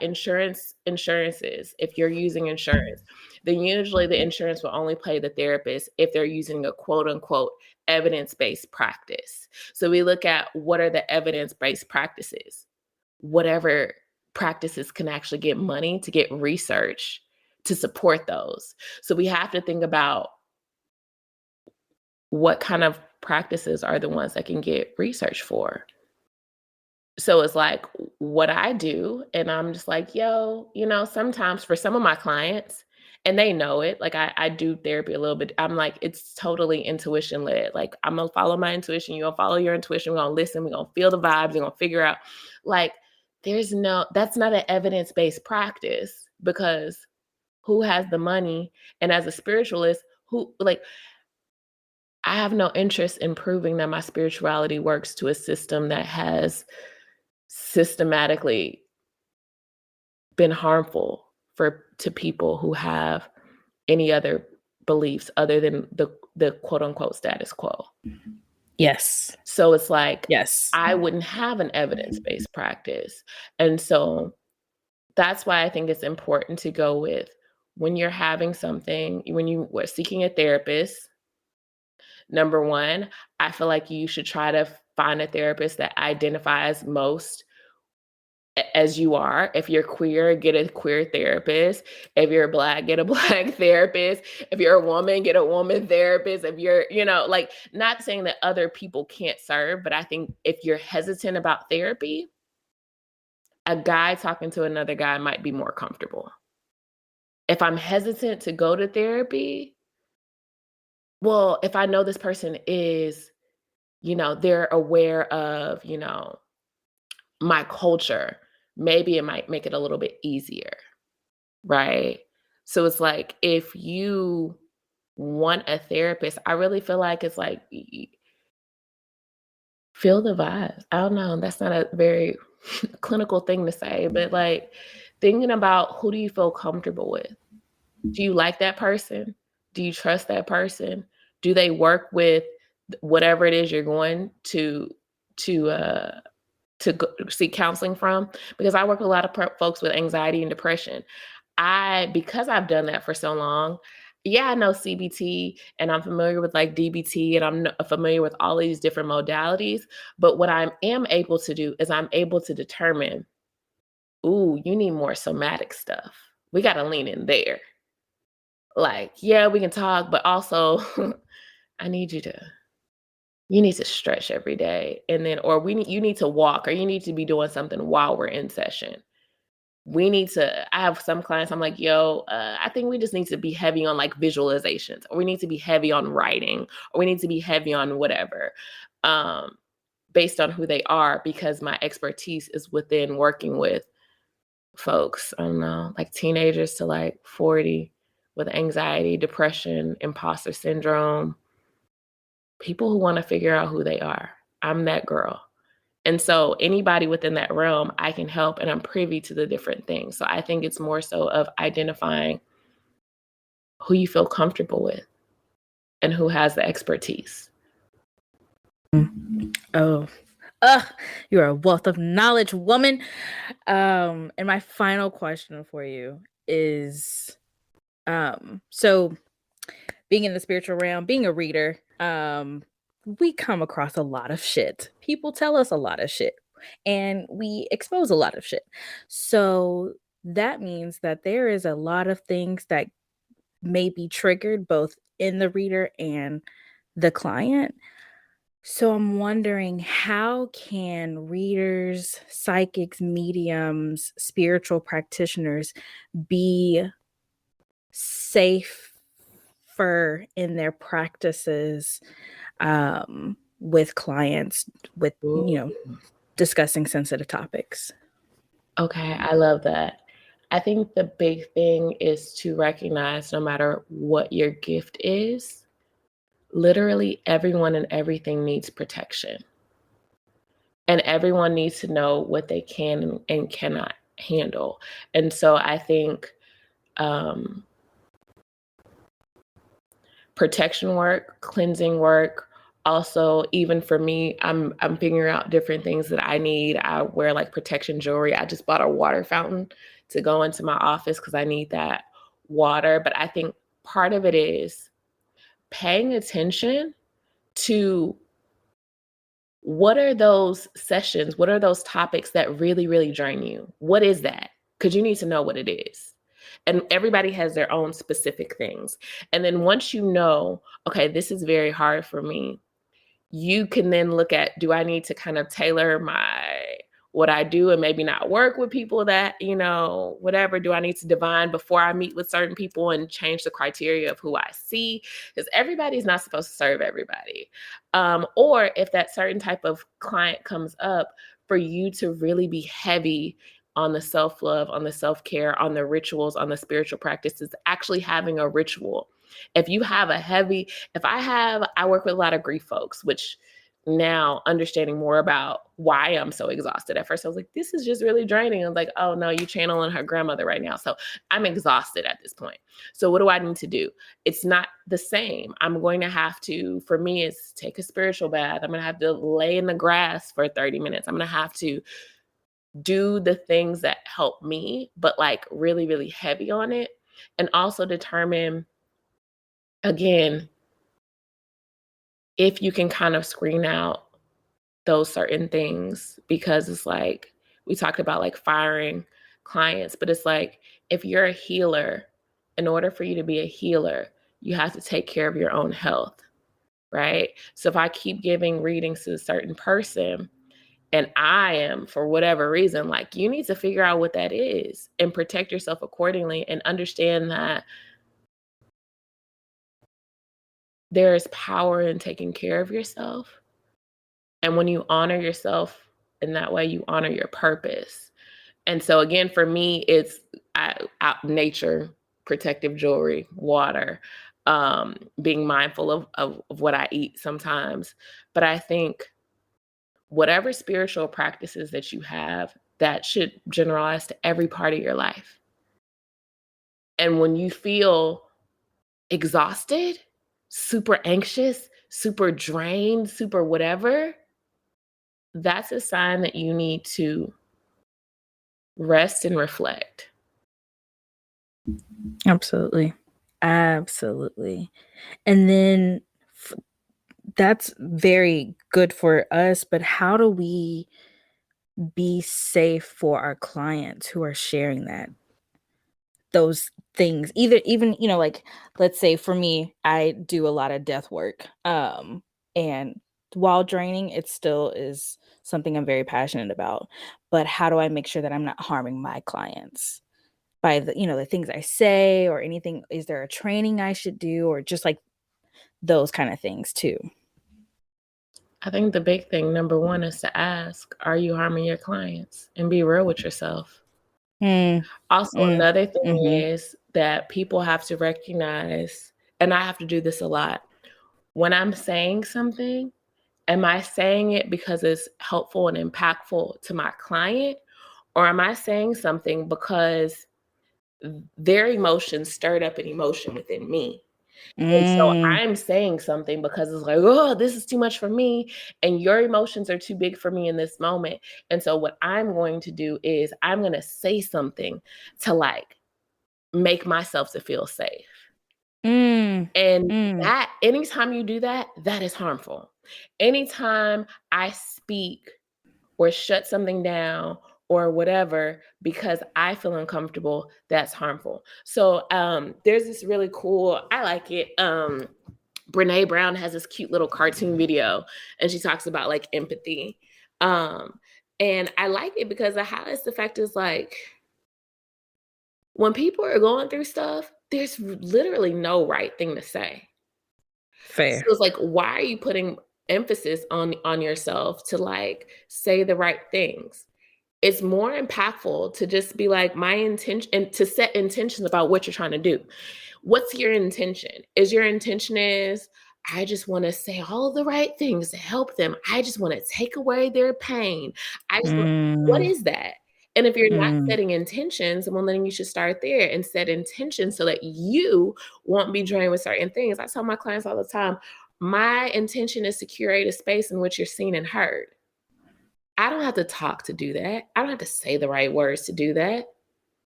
insurances, if you're using insurance, then usually the insurance will only pay the therapist if they're using a quote unquote evidence-based practice. So we look at what are the evidence-based practices. Whatever practices can actually get money to get research to support those. So we have to think about what kind of practices are the ones that can get research for. So it's like what I do, and I'm just like, yo, sometimes for some of my clients, and they know it, like I do therapy a little bit. I'm like, it's totally intuition led. Like, I'm gonna follow my intuition. You're gonna follow your intuition. We're gonna listen. We're gonna feel the vibes. We're gonna figure out, like, that's not an evidence-based practice, because who has the money? And as a spiritualist, I have no interest in proving that my spirituality works to a system that has systematically been harmful to people who have any other beliefs other than the quote unquote status quo. Yes. So it's like, Yes. I wouldn't have an evidence-based practice. And so that's why I think it's important to go with, when you're having something, when you were seeking a therapist, number one, I feel like you should try to find a therapist that identifies most as you are. If you're queer, get a queer therapist. If you're Black, get a Black therapist. If you're a woman, get a woman therapist. If you're, like, not saying that other people can't serve, but I think if you're hesitant about therapy, a guy talking to another guy might be more comfortable. If I'm hesitant to go to therapy, well, if I know this person is, they're aware of, my culture, maybe it might make it a little bit easier, right? So it's like, if you want a therapist, I really feel like it's like, feel the vibes. I don't know. That's not a very clinical thing to say, but like thinking about, who do you feel comfortable with? Do you like that person? Do you trust that person? Do they work with whatever it is you're going to go seek counseling from? Because I work with a lot of folks with anxiety and depression. Because I've done that for so long, yeah, I know CBT and I'm familiar with like DBT and I'm familiar with all these different modalities. But what I am able to do is I'm able to determine, ooh, you need more somatic stuff. We got to lean in there. Like, yeah, we can talk, but also I need you need to stretch every day. And then, or you need to walk, or you need to be doing something while we're in session. I have some clients, I'm like, I think we just need to be heavy on like visualizations, or we need to be heavy on writing, or we need to be heavy on whatever, based on who they are, because my expertise is within working with folks, I don't know, like teenagers to like 40 with anxiety, depression, imposter syndrome, people who want to figure out who they are. I'm that girl. And so anybody within that realm, I can help, and I'm privy to the different things. So I think it's more so of identifying who you feel comfortable with and who has the expertise. Oh, you're a wealth of knowledge, woman. And my final question for you is, so being in the spiritual realm, being a reader, we come across a lot of shit. People tell us a lot of shit, and we expose a lot of shit. So that means that there is a lot of things that may be triggered both in the reader and the client. So I'm wondering, how can readers, psychics, mediums, spiritual practitioners be safer in their practices, with clients, with, discussing sensitive topics? Okay, I love that. I think the big thing is to recognize, no matter what your gift is, literally everyone and everything needs protection. And everyone needs to know what they can and cannot handle. And so I think protection work, cleansing work, also, even for me, I'm figuring out different things that I need. I wear like protection jewelry. I just bought a water fountain to go into my office because I need that water. But I think part of it is paying attention to, what are those sessions? What are those topics that really, really drain you? What is that? Because you need to know what it is. And everybody has their own specific things. And then once you know, okay, this is very hard for me, you can then look at, do I need to kind of tailor what I do and maybe not work with people that, whatever, do I need to divine before I meet with certain people and change the criteria of who I see? Because everybody's not supposed to serve everybody. Or if that certain type of client comes up, for you to really be heavy on the self-love, on the self-care, on the rituals, on the spiritual practices, actually having a ritual. If you have I work with a lot of grief folks, which now understanding more about why I'm so exhausted. At first I was like, this is just really draining. I'm like, oh no, you channeling her grandmother right now. So I'm exhausted at this point. So what do I need to do? It's not the same. I'm going to have to, for me, it's take a spiritual bath. I'm going to have to lay in the grass for 30 minutes. I'm going to have to do the things that help me, but like really, really heavy on it. And also determine, again, if you can kind of screen out those certain things, because it's like, we talked about like firing clients, but it's like, if you're a healer, in order for you to be a healer, you have to take care of your own health, right? So if I keep giving readings to a certain person and I am, for whatever reason, like, you need to figure out what that is and protect yourself accordingly and understand that there is power in taking care of yourself. And when you honor yourself in that way, you honor your purpose. And so again, for me, it's out nature, protective jewelry, water, being mindful of what I eat sometimes. But I think whatever spiritual practices that you have, that should generalize to every part of your life. And when you feel exhausted, super anxious, super drained, super whatever, that's a sign that you need to rest and reflect. Absolutely. Absolutely. And then that's very good for us, but how do we be safe for our clients who are sharing those things? Even, like, let's say for me, I do a lot of death work. And while draining, it still is something I'm very passionate about. But how do I make sure that I'm not harming my clients by the things I say or anything? Is there a training I should do, or just like those kind of things too? I think the big thing, number one, is to ask, are you harming your clients? And be real with yourself. Mm, Also, mm, another thing mhm, is that people have to recognize, and I have to do this a lot, when I'm saying something, am I saying it because it's helpful and impactful to my client? Or am I saying something because their emotions stirred up an emotion within me? And so mm, I'm saying something because it's like, oh, this is too much for me. And your emotions are too big for me in this moment. And so what I'm going to do is I'm going to say something to like make myself to feel safe. mm, And mm, that anytime you do that, that is harmful. Anytime I speak or shut something down or whatever because I feel uncomfortable, that's harmful. So there's this really cool, I like it. Brene Brown has this cute little cartoon video and she talks about like empathy. And I like it because it highlights the fact is like, when people are going through stuff, there's literally no right thing to say. So fair. it's like, why are you putting emphasis on yourself to like say the right things? It's more impactful to just be like, my intention, and to set intentions about what you're trying to do. What's your intention? Is your intention is, I just want to say all the right things to help them. I just want to take away their pain. What Mm, is that? And if you're not mm, setting intentions, well, then you should start there and set intentions so that you won't be drained with certain things. I tell my clients all the time, my intention is to curate a space in which you're seen and heard. I don't have to talk to do that. I don't have to say the right words to do that.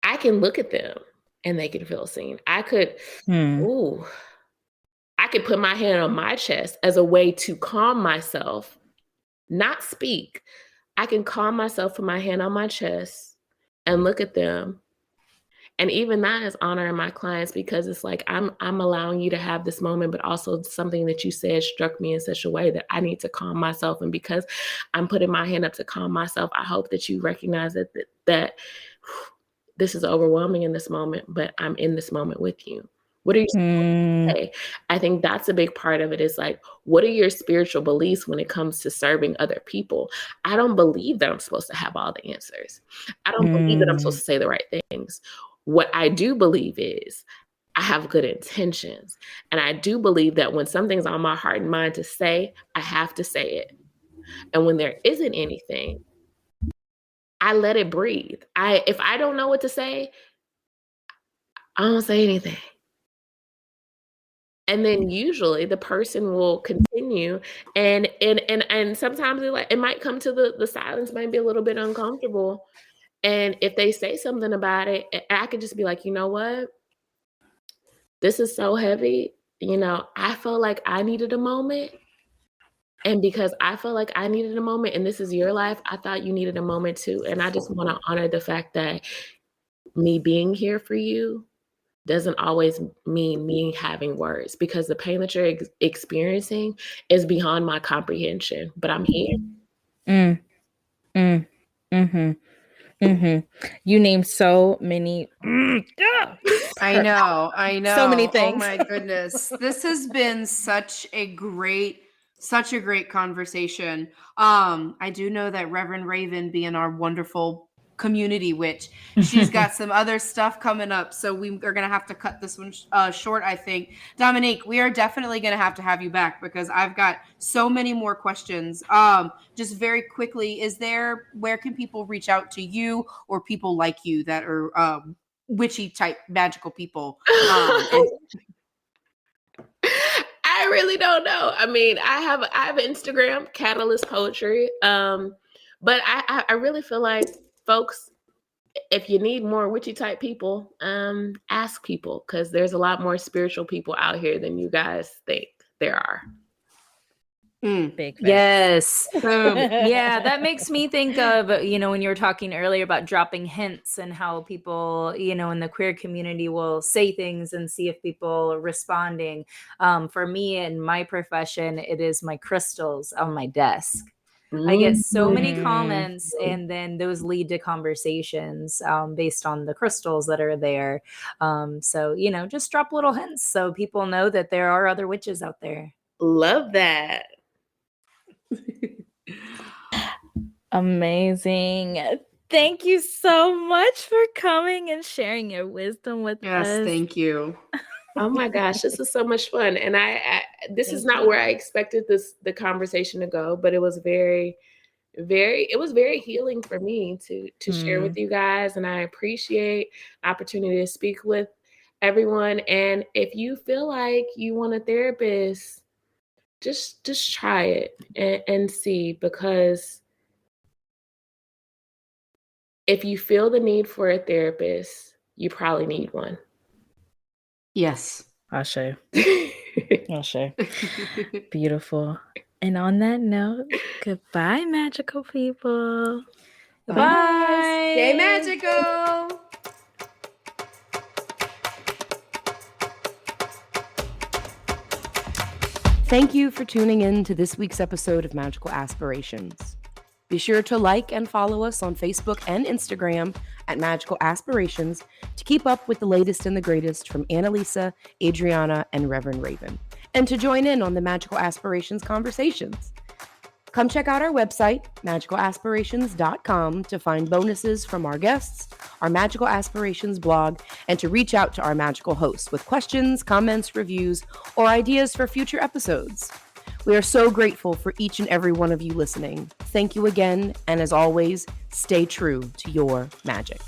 I can look at them and they can feel seen. mm, Ooh, I could put my hand on my chest as a way to calm myself, not speak. I can calm myself, put my hand on my chest and look at them. And even that is honoring my clients because it's like I'm allowing you to have this moment, but also something that you said struck me in such a way that I need to calm myself. And because I'm putting my hand up to calm myself, I hope that you recognize that this is overwhelming in this moment, but I'm in this moment with you. What are you mm, say? I think that's a big part of it is like, what are your spiritual beliefs when it comes to serving other people? I don't believe that I'm supposed to have all the answers. I don't believe that I'm supposed mm, to say the right things. What I do believe is I have good intentions. And I do believe that when something's on my heart and mind to say, I have to say it. And when there isn't anything, I let it breathe. If I don't know what to say, I don't say anything. And then usually the person will continue and sometimes it might come to the silence might be a little bit uncomfortable. And if they say something about it, I could just be like, you know what? This is so heavy. I felt like I needed a moment. And because I feel like I needed a moment, and this is your life, I thought you needed a moment too. And I just want to honor the fact that me being here for you doesn't always mean me having words, because the pain that you're experiencing is beyond my comprehension. But I'm here. Mm, mm, mm-hmm, mm-hmm. You named so many. I know. So many Oh things. my goodness. This has been such a great conversation. I do know that Reverend Raven, being our wonderful community witch, she's got some other stuff coming up, so we are going to have to cut this one short, I think. Damanique, we are definitely going to have you back, because I've got so many more questions. Just very quickly, where can people reach out to you, or people like you that are witchy type magical people? I really don't know. I mean, I have Instagram, Catalyst Poetry. But I really feel like, folks, if you need more witchy type people, ask people, because there's a lot more spiritual people out here than you guys think there are. Big facts. Yes. Yeah, that makes me think of, when you were talking earlier about dropping hints and how people, in the queer community will say things and see if people are responding. For me, in my profession, it is my crystals on my desk. I get so many comments, and then those lead to conversations based on the crystals that are there. So, just drop little hints so people know that there are other witches out there. Love that. Amazing. Thank you so much for coming and sharing your wisdom with us. Yes, thank you. Oh my gosh, this is so much fun. And this is not where I expected the conversation to go, but it was very healing for me to share with you guys. And I appreciate the opportunity to speak with everyone. And if you feel like you want a therapist, just try it and see, because if you feel the need for a therapist, you probably need one. Yes. Ashe. Ashe. Beautiful. And on that note, goodbye, magical people. Bye. Stay magical. Thank you for tuning in to this week's episode of Magical Aspirations. Be sure to like and follow us on Facebook and Instagram at Magical Aspirations to keep up with the latest and the greatest from Annalisa, Adriana, and Reverend Raven, and to join in on the Magical Aspirations conversations. Come check out our website, magicalaspirations.com, to find bonuses from our guests, our Magical Aspirations blog, and to reach out to our magical hosts with questions, comments, reviews, or ideas for future episodes. We are so grateful for each and every one of you listening. Thank you again, and as always, stay true to your magic.